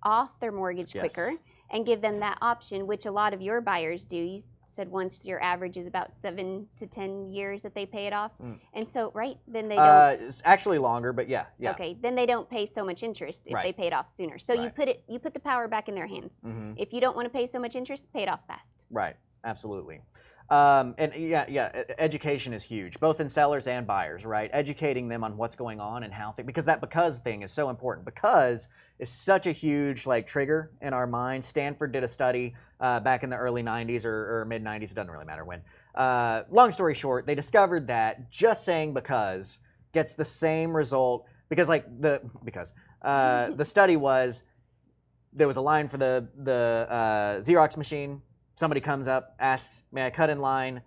off their mortgage quicker and give them that option, which a lot of your buyers do. You said once your average is about 7 to 10 years that they pay it off. And so, then they don't. It's actually longer, but yeah. Okay, then they don't pay so much interest if they pay it off sooner. So you put the power back in their hands. If you don't want to pay so much interest, pay it off fast. Right, absolutely. Education is huge, both in sellers and buyers, right? Educating them on what's going on and how because that because thing is so important. Because is such a huge trigger in our mind. Stanford did a study back in the early 90s or mid 90s, it doesn't really matter when. Long story short, they discovered that just saying because gets the same result because the study was there was a line for the Xerox machine. Somebody comes up, asks, may I cut in line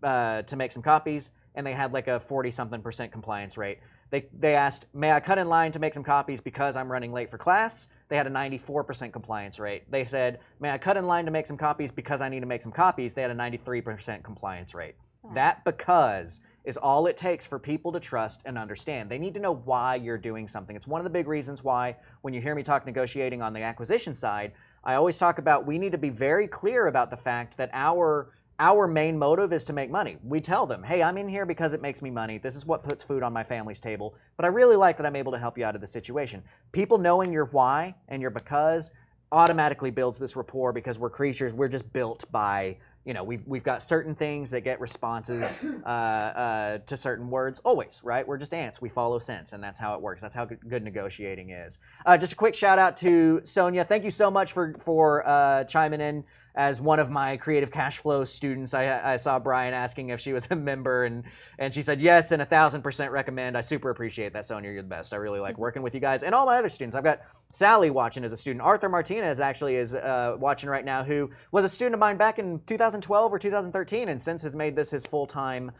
to make some copies? And they had like a 40-something% compliance rate. They asked, may I cut in line to make some copies because I'm running late for class? They had a 94% compliance rate. They said, may I cut in line to make some copies because I need to make some copies? They had a 93% compliance rate. Wow. That because is all it takes for people to trust and understand. They need to know why you're doing something. It's one of the big reasons why when you hear me talk negotiating on the acquisition side, I always talk about we need to be very clear about the fact that our main motive is to make money. We tell them, hey, I'm in here because it makes me money. This is what puts food on my family's table. But I really like that I'm able to help you out of the situation. People knowing your why and your because automatically builds this rapport because we're creatures. We're just built by you know, we've got certain things that get responses to certain words always, right? We're just ants. We follow sense, and that's how it works. That's how good negotiating is. Just a quick shout out to Sonia. Thank you so much for chiming in as one of my creative cash flow students. I saw Brian asking if she was a member, and she said yes, and 1,000% recommend. I super appreciate that, Sonia. You're the best. I really like working with you guys and all my other students. I've got Sally watching as a student. Arthur Martinez actually is watching right now, who was a student of mine back in 2012 or 2013, and since has made this his full-time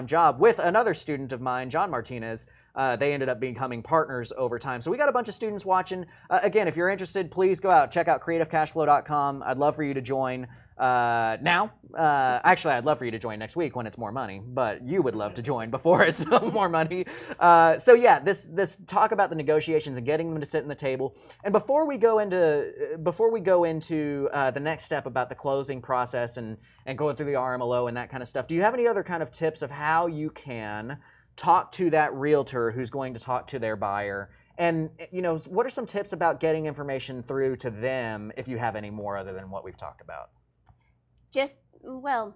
job with another student of mine, John Martinez. They ended up becoming partners over time. So we got a bunch of students watching. Again, if you're interested, please go out, check out creativecashflow.com. I'd love for you to join now. Actually, I'd love for you to join next week when it's more money, but you would love to join before it's more money. So yeah, this talk about the negotiations and getting them to sit in the table. And before we go into the next step about the closing process and going through the RMLO and that kind of stuff, do you have any other kind of tips of how you can talk to that realtor who's going to talk to their buyer? And, you know, what are some tips about getting information through to them, if you have any more other than what we've talked about? Well,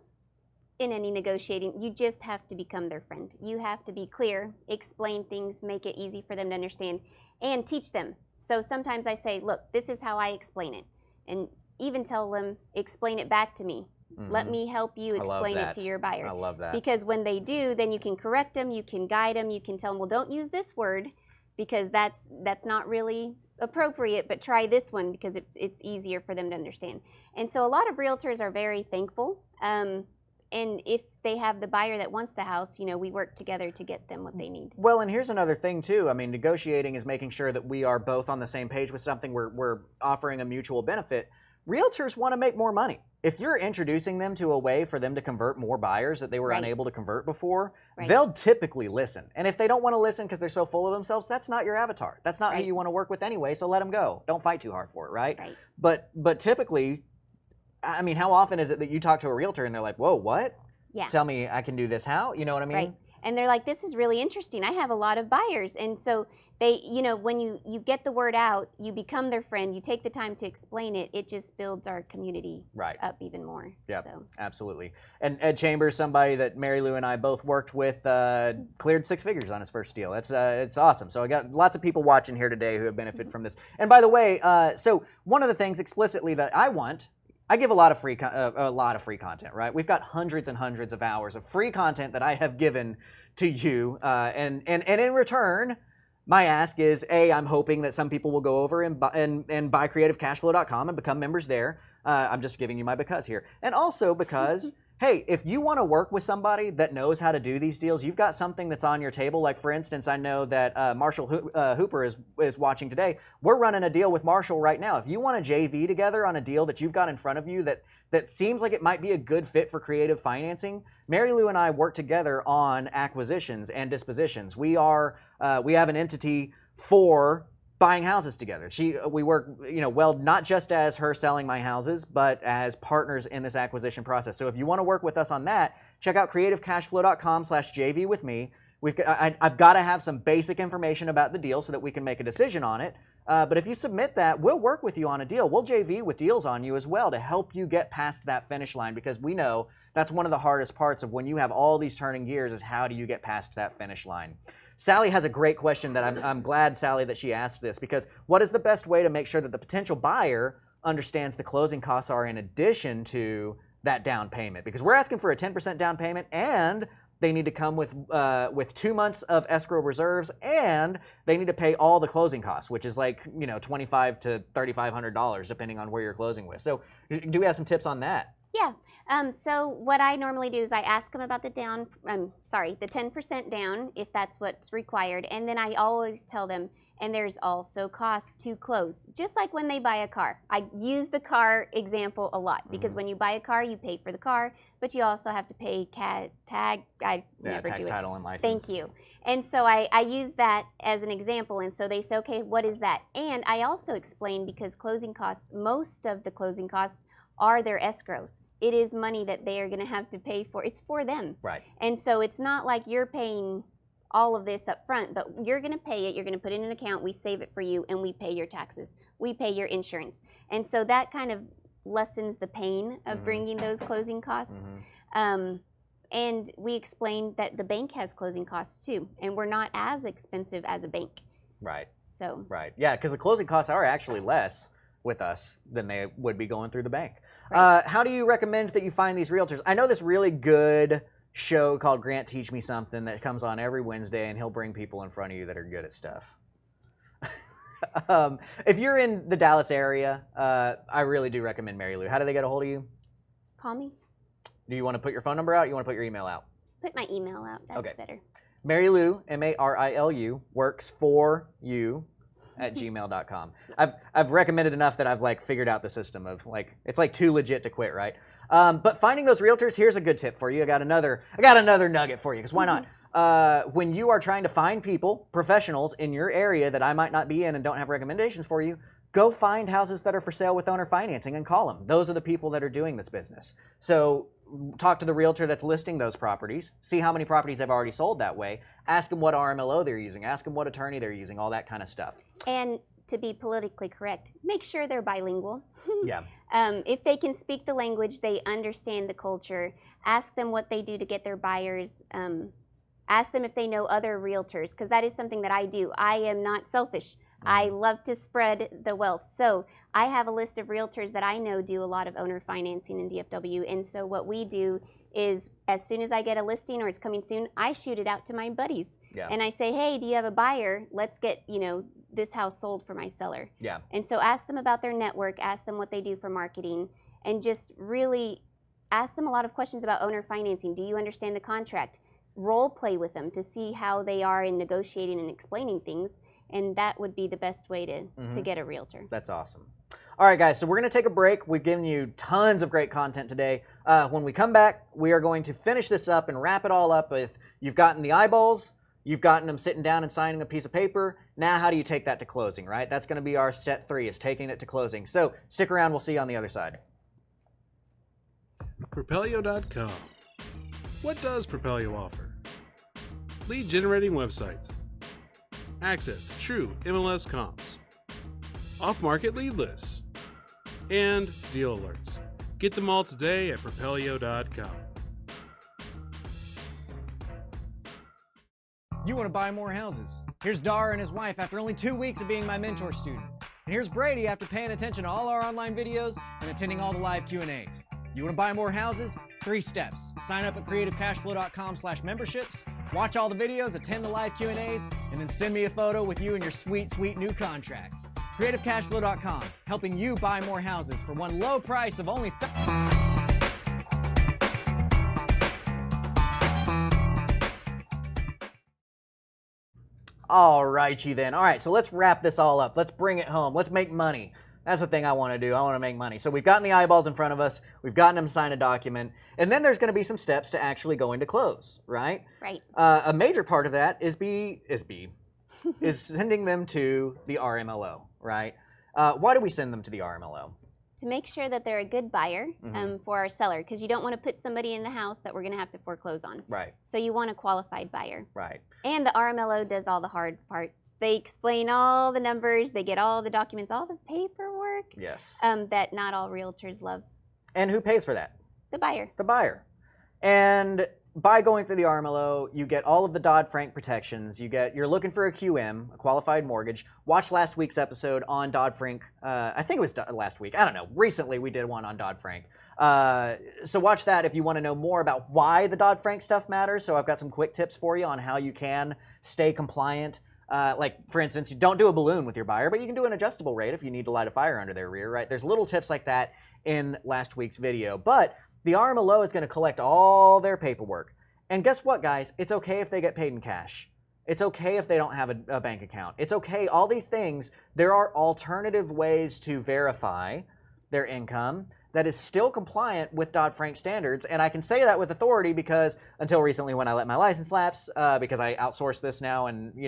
in any negotiating, you just have to become their friend. You have to be clear, explain things, make it easy for them to understand, and teach them. So sometimes I say, look, this is how I explain it. And even tell them, explain it back to me. Mm-hmm. Let me help you explain it to your buyer. I love that. Because when they do, then you can correct them, you can guide them, you can tell them, well, don't use this word because that's not really appropriate, but try this one because it's easier for them to understand. And so a lot of realtors are very thankful. And if they have the buyer that wants the house, you know, we work together to get them what they need. Well, and here's another thing too. I mean, negotiating is making sure that we are both on the same page with something. We're offering a mutual benefit. Realtors want to make more money. If you're introducing them to a way for them to convert more buyers that they were unable to convert before, they'll typically listen. And if they don't want to listen because they're so full of themselves, that's not your avatar. That's not who you want to work with anyway, so let them go. Don't fight too hard for it, right? But typically, I mean, how often is it that you talk to a realtor and they're like, whoa, what? Yeah. Tell me I can do this how? You know what I mean? Right. And they're like, this is really interesting. I have a lot of buyers. And so they, you know, when you get the word out, you become their friend, you take the time to explain it, it just builds our community up even more. Yeah, so. Absolutely. And Ed Chambers, somebody that Marilu and I both worked with, cleared 6 figures on his first deal. It's awesome. So I got lots of people watching here today who have benefited from this. And by the way, so one of the things explicitly that I give a lot of free content, right? We've got hundreds and hundreds of hours of free content that I have given to you, and in return, my ask is, I'm hoping that some people will go over and buy creativecashflow.com and become members there. I'm just giving you my because here, and also because. Hey, if you want to work with somebody that knows how to do these deals, you've got something that's on your table. Like, for instance, I know that Marshall Hooper is watching today. We're running a deal with Marshall right now. If you want to JV together on a deal that you've got in front of you that seems like it might be a good fit for creative financing, Marilu and I work together on acquisitions and dispositions. We have an entity for buying houses together. We work, you know, well, not just as her selling my houses, but as partners in this acquisition process. So if you want to work with us on that, check out creativecashflow.com/JV with me. I've got to have some basic information about the deal so that we can make a decision on it. But if you submit that, we'll work with you on a deal. We'll JV with deals on you as well to help you get past that finish line, because we know that's one of the hardest parts of when you have all these turning gears is how do you get past that finish line. Sally has a great question that I'm glad, Sally, that she asked this, because what is the best way to make sure that the potential buyer understands the closing costs are in addition to that down payment? Because we're asking for a 10% down payment, and they need to come with 2 months of escrow reserves, and they need to pay all the closing costs, which is like, you know, $2,500 to $3,500 depending on where you're closing with. So do we have some tips on that? Yeah. So what I normally do is I ask them about the 10% down, if that's what's required. And then I always tell them, and there's also costs to close. Just like when they buy a car. I use the car example a lot because when you buy a car, you pay for the car, but you also have to pay tax, title, and license. Thank you. And so I use that as an example. And so they say, okay, what is that? And I also explain, because closing costs, most of the closing costs are their escrows. It is money that they are going to have to pay for. It's for them. Right. And so it's not like you're paying all of this up front, but you're going to pay it. You're going to put it in an account. We save it for you, and we pay your taxes. We pay your insurance. And so that kind of lessens the pain of bringing those closing costs. And we explained that the bank has closing costs too, and we're not as expensive as a bank. Right. So. Right. Yeah, because the closing costs are actually less with us than they would be going through the bank. Right. How do you recommend that you find these realtors? I know this really good show called Grant Teach Me Something that comes on every Wednesday, and he'll bring people in front of you that are good at stuff. If you're in the Dallas area, I really do recommend Marilu. How do they get a hold of you? Call me. Do you want to put your phone number out? Or you want to put your email out? Put my email out. That's Okay. better. Marilu, Marilu, works for you at gmail.com. I've recommended enough that I've like figured out the system of like it's like too legit to quit, right? But finding those realtors, here's a good tip for you. I got another nugget for you, because why not? When you are trying to find people, professionals in your area that I might not be in and don't have recommendations for you, go find houses that are for sale with owner financing and call them. Those are the people that are doing this business. So talk to the realtor that's listing those properties, see how many properties they've already sold that way, ask them what RMLO they're using, ask them what attorney they're using, all that kind of stuff. And to be politically correct, make sure they're bilingual. Yeah. If they can speak the language, they understand the culture, ask them what they do to get their buyers, ask them if they know other realtors, because that is something that I do. I am not selfish. I love to spread the wealth. So I have a list of realtors that I know do a lot of owner financing in DFW. And so what we do is as soon as I get a listing or it's coming soon, I shoot it out to my buddies. Yeah. And I say, hey, do you have a buyer? Let's get, this house sold for my seller. Yeah. And so ask them about their network, ask them what they do for marketing, and just really ask them a lot of questions about owner financing. Do you understand the contract? Role play with them to see how they are in negotiating and explaining things. And that would be the best way to get a realtor. That's awesome. All right, guys, so we're going to take a break. We've given you tons of great content today. When we come back, we are going to finish this up and wrap it all up with you've gotten the eyeballs, you've gotten them sitting down and signing a piece of paper. Now how do you take that to closing, right? That's going to be our step 3, is taking it to closing. So stick around. We'll see you on the other side. Propelio.com. What does Propelio offer? Lead generating websites, access to true MLS comps, off-market lead lists, and deal alerts. Get them all today at Propelio.com. You want to buy more houses. Here's Dar and his wife after only 2 weeks of being my mentor student. And here's Brady after paying attention to all our online videos and attending all the live Q&As. You want to buy more houses? 3 steps. Sign up at creativecashflow.com/memberships, watch all the videos, attend the live Q&As, and then send me a photo with you and your sweet, sweet new contracts. creativecashflow.com, helping you buy more houses for one low price of only All righty then. All right, so let's wrap this all up. Let's bring it home. Let's make money. That's the thing I want to do. I want to make money. So we've gotten the eyeballs in front of us. We've gotten them to sign a document. And then there's going to be some steps to actually going to close, right? Right. A major part of that is sending them to the RMLO, right? Why do we send them to the RMLO? To make sure that they're a good buyer for our seller, because you don't want to put somebody in the house that we're going to have to foreclose on. Right. So you want a qualified buyer. Right. And the RMLO does all the hard parts. They explain all the numbers, they get all the documents, all the paperwork Yes. that not all realtors love. And who pays for that? The buyer. The buyer. And by going through the RMLO, you get all of the Dodd-Frank protections. You're looking for a QM, a qualified mortgage. Watch last week's episode on Dodd-Frank. I think it was last week. I don't know. Recently, we did one on Dodd-Frank. So watch that if you want to know more about why the Dodd-Frank stuff matters. So I've got some quick tips for you on how you can stay compliant. Like, for instance, you don't do a balloon with your buyer, but you can do an adjustable rate if you need to light a fire under their rear, right? There's little tips like that in last week's video. But the RMLO is going to collect all their paperwork. And guess what, guys? It's okay if they get paid in cash. It's okay if they don't have a bank account. It's okay. All these things, there are alternative ways to verify their income that is still compliant with Dodd-Frank standards. And I can say that with authority because until recently when I let my license lapse, because I outsource this now and,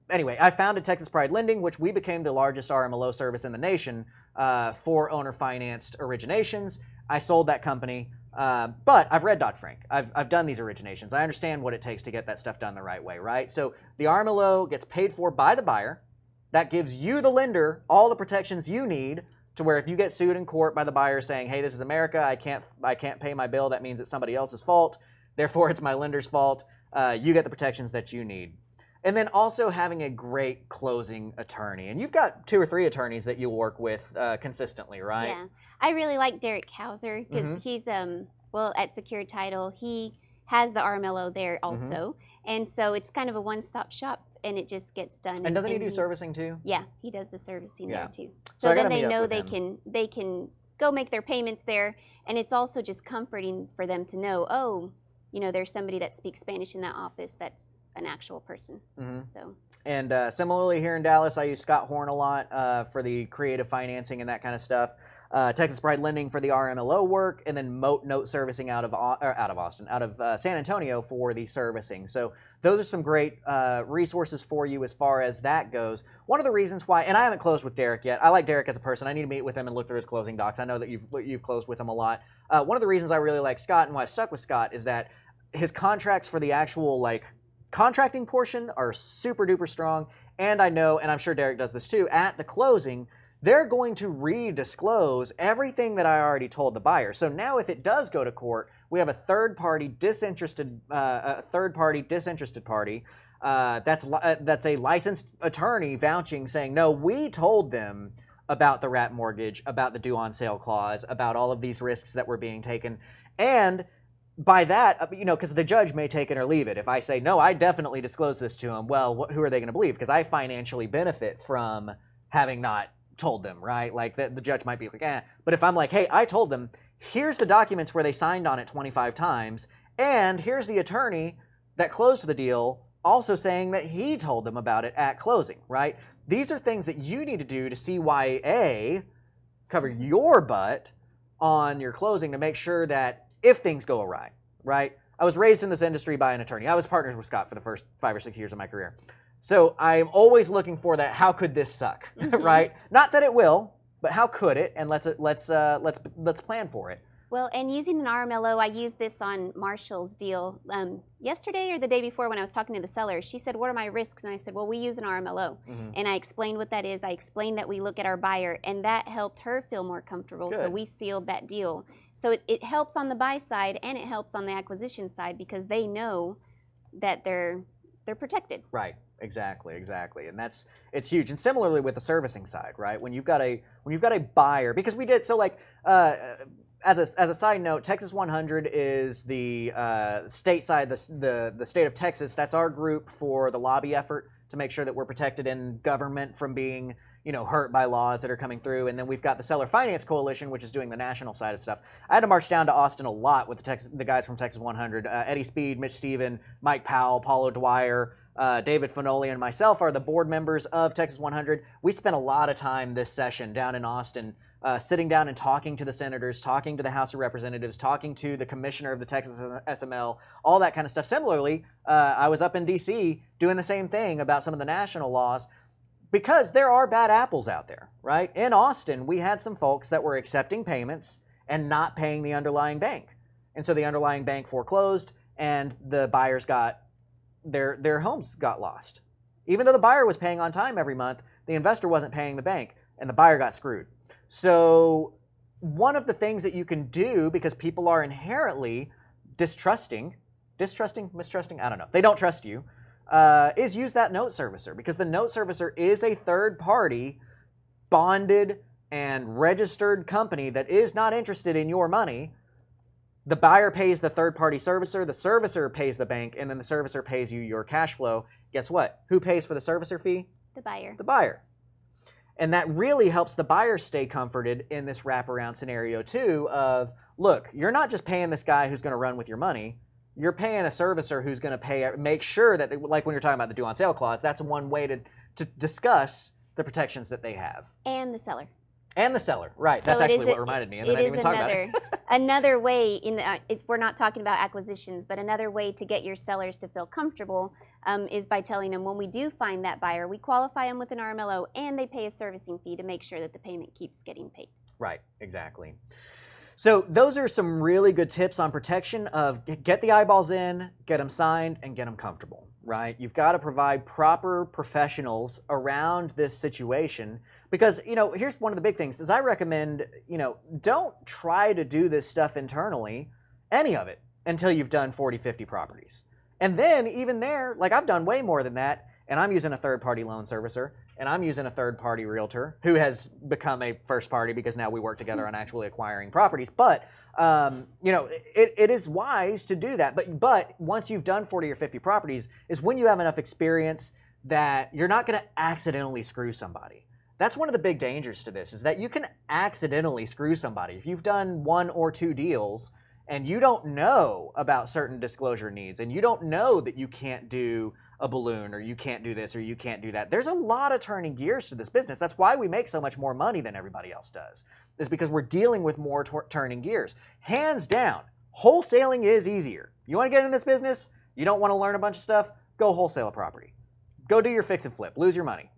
anyway, I founded Texas Pride Lending, which we became the largest RMLO service in the nation for owner-financed originations. I sold that company, but I've read Dodd-Frank. I've done these originations. I understand what it takes to get that stuff done the right way, right? So the RMLO gets paid for by the buyer. That gives you, the lender, all the protections you need to where if you get sued in court by the buyer saying, hey, this is America, I can't pay my bill, that means it's somebody else's fault, therefore it's my lender's fault, you get the protections that you need. And then also having a great closing attorney. And you've got 2 or 3 attorneys that you work with consistently, right? Yeah. I really like Derek Hauser because he's, well, at Secured Title, he has the RMLO there also. And so it's kind of a one-stop shop, and it just gets done. And doesn't he do servicing too? Yeah, he does the servicing there too. So then they know they can go make their payments there, and it's also just comforting for them to know, oh, you know, there's somebody that speaks Spanish in that office that's an actual person. So. And similarly here in Dallas, I use Scott Horn a lot for the creative financing and that kind of stuff. Texas Pride Lending for the RMLO work, and then Moat Note Servicing out of San Antonio for the servicing. So those are some great resources for you as far as that goes. One of the reasons why, and I haven't closed with Derek yet. I like Derek as a person. I need to meet with him and look through his closing docs. I know that you've closed with him a lot. One of the reasons I really like Scott and why I've stuck with Scott is that his contracts for the actual contracting portion are super duper strong. And I know, and I'm sure Derek does this too, at the closing, they're going to redisclose everything that I already told the buyer. So now if it does go to court, we have a third-party disinterested party that's a licensed attorney vouching, saying, no, we told them about the wrap mortgage, about the due on sale clause, about all of these risks that were being taken. And by that, because the judge may take it or leave it. If I say, no, I definitely disclosed this to him, well, who are they going to believe? Because I financially benefit from having not told them, right? Like the judge might be like, eh. But if I'm like, hey, I told them, here's the documents where they signed on it 25 times, and here's the attorney that closed the deal also saying that he told them about it at closing, right? These are things that you need to do to see why, A, cover your butt on your closing to make sure that if things go awry, right? I was raised in this industry by an attorney. I was partners with Scott for the first 5 or 6 years of my career. So I'm always looking for that. How could this suck, right? Not that it will, but how could it? And let's plan for it. Well, and using an RMLO, I used this on Marshall's deal yesterday or the day before when I was talking to the seller. She said, what are my risks? And I said, well, we use an RMLO. And I explained what that is. I explained that we look at our buyer, and that helped her feel more comfortable. Good. So we sealed that deal. So it helps on the buy side, and it helps on the acquisition side because they know that they're protected. Right. Exactly. And it's huge. And similarly with the servicing side, right? When you've got a buyer, because we did, so like, as a side note, Texas 100 is the state side, the state of Texas. That's our group for the lobby effort to make sure that we're protected in government from being, hurt by laws that are coming through. And then we've got the Seller Finance Coalition, which is doing the national side of stuff. I had to march down to Austin a lot with the guys from Texas 100. Eddie Speed, Mitch Steven, Mike Powell, Paulo Dwyer, David Finoli, and myself are the board members of Texas 100. We spent a lot of time this session down in Austin sitting down and talking to the senators, talking to the House of Representatives, talking to the commissioner of the Texas SML, all that kind of stuff. Similarly, I was up in D.C. doing the same thing about some of the national laws because there are bad apples out there, right? In Austin, we had some folks that were accepting payments and not paying the underlying bank. And so the underlying bank foreclosed and the buyers got, their homes got lost. Even though the buyer was paying on time every month, the investor wasn't paying the bank and the buyer got screwed. So one of the things that you can do, because people are inherently mistrusting, I don't know, they don't trust you, is use that note servicer, because the note servicer is a third party bonded and registered company that is not interested in your money. The buyer pays the third party servicer, the servicer pays the bank, and then the servicer pays you your cash flow. Guess what? Who pays for the servicer fee? The buyer. The buyer. And that really helps the buyer stay comforted in this wraparound scenario too of, look, you're not just paying this guy who's going to run with your money. You're paying a servicer who's going to make sure that, like when you're talking about the due on sale clause, that's one way to discuss the protections that they have. And the seller. And the seller, right. So that's actually what reminded me. And then I didn't even talk about it. Another way, we're not talking about acquisitions, but another way to get your sellers to feel comfortable is by telling them when we do find that buyer, we qualify them with an RMLO and they pay a servicing fee to make sure that the payment keeps getting paid. Right, exactly. So those are some really good tips on protection of get the eyeballs in, get them signed, and get them comfortable, right? You've got to provide proper professionals around this situation because, here's one of the big things is I recommend, don't try to do this stuff internally, any of it, until you've done 40, 50 properties. And then even there, like I've done way more than that, and I'm using a third-party loan servicer, and I'm using a third-party realtor who has become a first party because now we work together on actually acquiring properties. But, it is wise to do that. But once you've done 40 or 50 properties is when you have enough experience that you're not going to accidentally screw somebody. That's one of the big dangers to this is that you can accidentally screw somebody. If you've done 1 or 2 deals and you don't know about certain disclosure needs and you don't know that you can't do a balloon or you can't do this or you can't do that. There's a lot of turning gears to this business. That's why we make so much more money than everybody else does. Is because we're dealing with more turning gears. Hands down, wholesaling is easier. You want to get in this business? You don't want to learn a bunch of stuff? Go wholesale a property. Go do your fix and flip. Lose your money.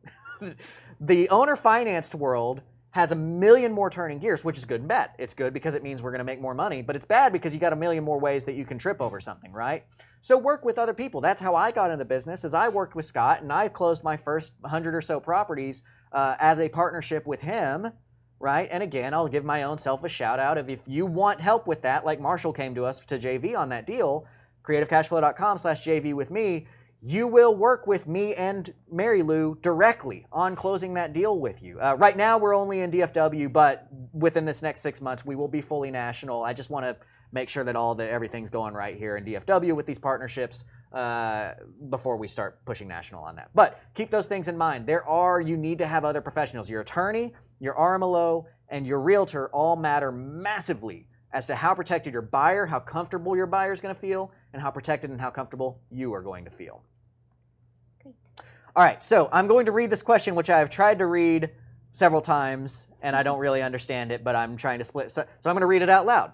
The owner financed world has a million more turning gears, which is good and bad. It's good because it means we're going to make more money, but it's bad because you got a million more ways that you can trip over something, right? So work with other people. That's how I got into the business, is I worked with Scott, and I closed my first 100 or so properties as a partnership with him, right? And again, I'll give my own selfish shout out of if you want help with that, like Marshall came to us to JV on that deal, creativecashflow.com/JV with me, you will work with me and Marilu directly on closing that deal with you. Right now, we're only in DFW, but within this next 6 months, we will be fully national. I just want to make sure that everything's going right here in DFW with these partnerships before we start pushing national on that. But keep those things in mind. You need to have other professionals. Your attorney, your RMLO, and your realtor all matter massively as to how protected your buyer, how comfortable your buyer is going to feel, and how protected and how comfortable you are going to feel. Great. All right, so I'm going to read this question, which I have tried to read several times, and I don't really understand it, but I'm trying to split. So I'm going to read it out loud.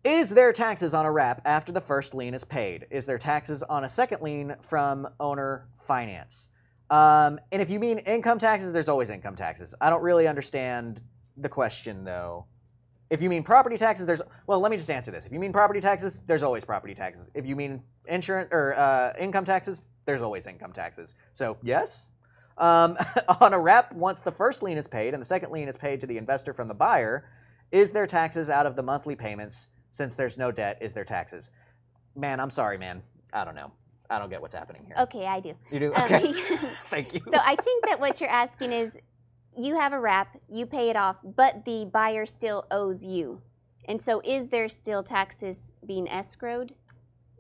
Is there taxes on a wrap after the first lien is paid? Is there taxes on a second lien from owner finance? And if you mean income taxes, there's always income taxes. I don't really understand the question, though. If you mean property taxes, let me just answer this. If you mean property taxes, there's always property taxes. If you mean insurance or income taxes, there's always income taxes. So yes, on a wrap, once the first lien is paid and the second lien is paid to the investor from the buyer, is there taxes out of the monthly payments? Since there's no debt, is there taxes? Man, I'm sorry, man. I don't know. I don't get what's happening here. Okay, I do. You do? Okay. Thank you. So I think that what you're asking is, you have a wrap, you pay it off, but the buyer still owes you. And so is there still taxes being escrowed?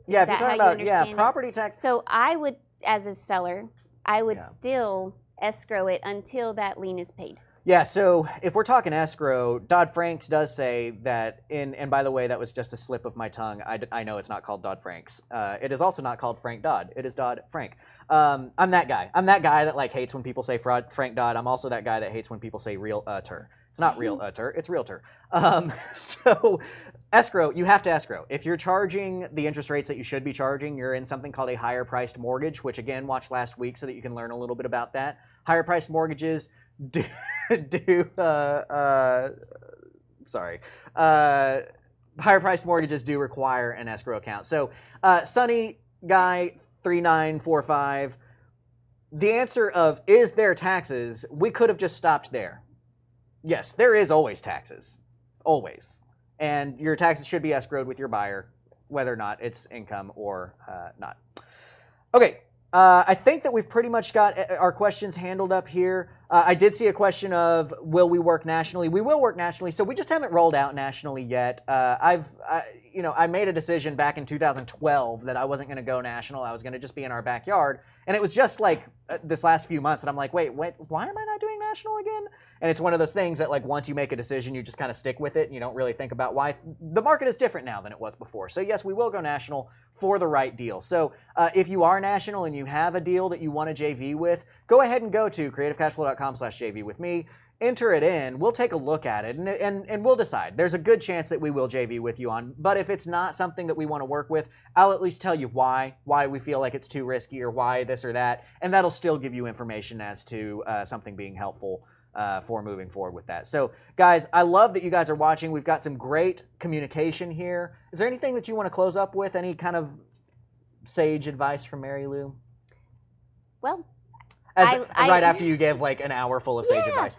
Yeah, if Is you're that talking how you about understand property it? tax. So I would, as a seller, I would still escrow it until that lien is paid. Yeah, so if we're talking escrow, Dodd-Frank does say that and by the way, that was just a slip of my tongue. I know it's not called Dodd-Frank's. It is also not called Frank Dodd. It is Dodd-Frank. I'm that guy. I'm that guy that hates when people say Frank Dodd. I'm also that guy that hates when people say realtor. It's not realtor, it's realtor. So escrow, you have to escrow. If you're charging the interest rates that you should be charging, you're in something called a higher priced mortgage, which again, watch last week so that you can learn a little bit about that. Higher priced mortgages higher priced mortgages do require an escrow account. So Sunny Guy 3945, the answer of is there taxes, we could have just stopped there. Yes, there is always taxes, always. And your taxes should be escrowed with your buyer, whether or not it's income or not. Okay. I think that we've pretty much got our questions handled up here. I did see a question of, will we work nationally? We will work nationally, so we just haven't rolled out nationally yet. I made a decision back in 2012 that I wasn't going to go national. I was going to just be in our backyard. And it was just this last few months, and I'm like, wait, why am I not doing national again? And it's one of those things that once you make a decision, you just kind of stick with it, and you don't really think about why. The market is different now than it was before. So yes, we will go national for the right deal. So if you are national and you have a deal that you want to JV with, go ahead and go to creativecashflow.com/JV with me. Enter it in. We'll take a look at it, and we'll decide. There's a good chance that we will JV with you on, but if it's not something that we want to work with, I'll at least tell you why we feel like it's too risky or why this or that, and that'll still give you information as to something being helpful for moving forward with that. So, guys, I love that you guys are watching. We've got some great communication here. Is there anything that you want to close up with? Any kind of sage advice from Marilu? Well, right after you give like an hour full of sage advice.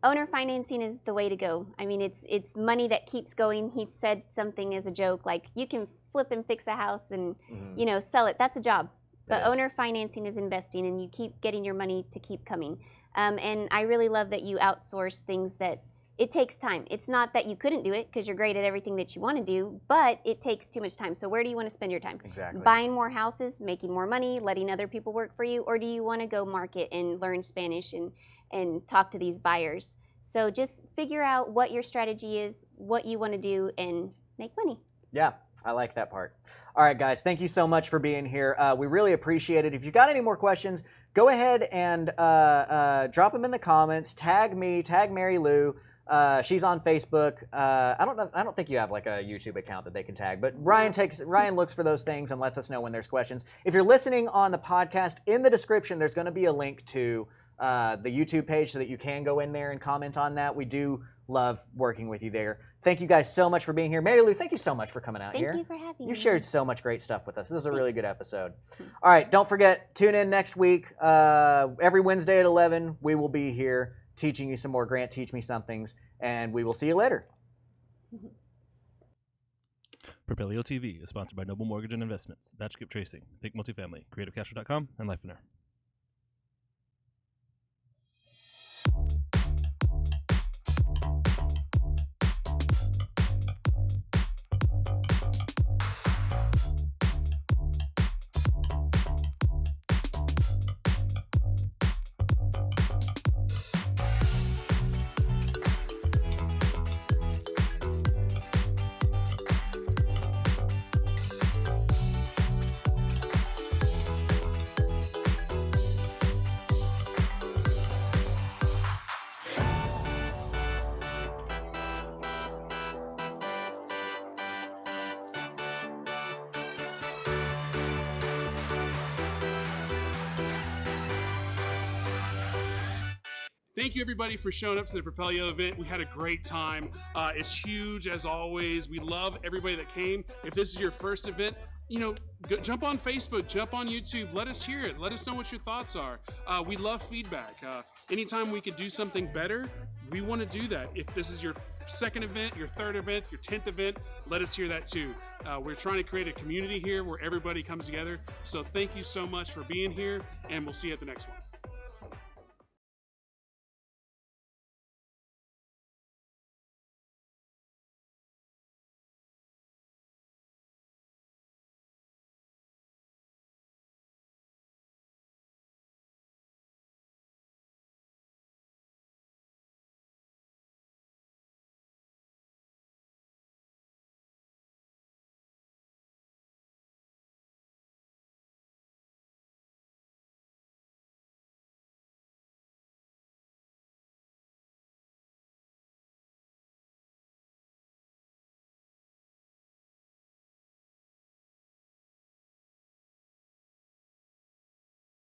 Owner financing is the way to go. I mean, it's money that keeps going. He said something as a joke, like you can flip and fix a house and you know, sell it. That's a job. But owner financing is investing, and you keep getting your money to keep coming. And I really love that you outsource things that it takes time. It's not that you couldn't do it because you're great at everything that you want to do, but it takes too much time. So where do you want to spend your time? Exactly. Buying more houses, making more money, letting other people work for you, or do you want to go market and learn Spanish and talk to these buyers? So just figure out what your strategy is, what you want to do, and make money. Yeah, I like that part. All right, guys, thank you so much for being here. We really appreciate it. If you've got any more questions, go ahead and drop them in the comments. Tag me, tag Marilu. She's on Facebook. I don't think you have like a YouTube account that they can tag, but Ryan looks for those things and lets us know when there's questions. If you're listening on the podcast, in the description there's going to be a link to the YouTube page so that you can go in there and comment on that. We do love working with you there. Thank you guys so much for being here. Marilu, thank you so much for coming out here. Thank you for having me. You shared so much great stuff with us. This was a really good episode. All right, don't forget, tune in next week. Every Wednesday at 11, we will be here teaching you some more Grant Teach Me Somethings, and we will see you later. Propelio TV is sponsored by Noble Mortgage and Investments, Batch Skip Tracing, Think Multifamily, CreativeCastro.com, and LifeWinner. Thank you, everybody, for showing up to the Propelio event. We had a great time. It's huge, as always. We love everybody that came. If this is your first event, you know, jump on Facebook, jump on YouTube. Let us hear it. Let us know what your thoughts are. We love feedback. Anytime we could do something better, we want to do that. If this is your second event, your third event, your 10th event, let us hear that too. We're trying to create a community here where everybody comes together. So thank you so much for being here, and we'll see you at the next one.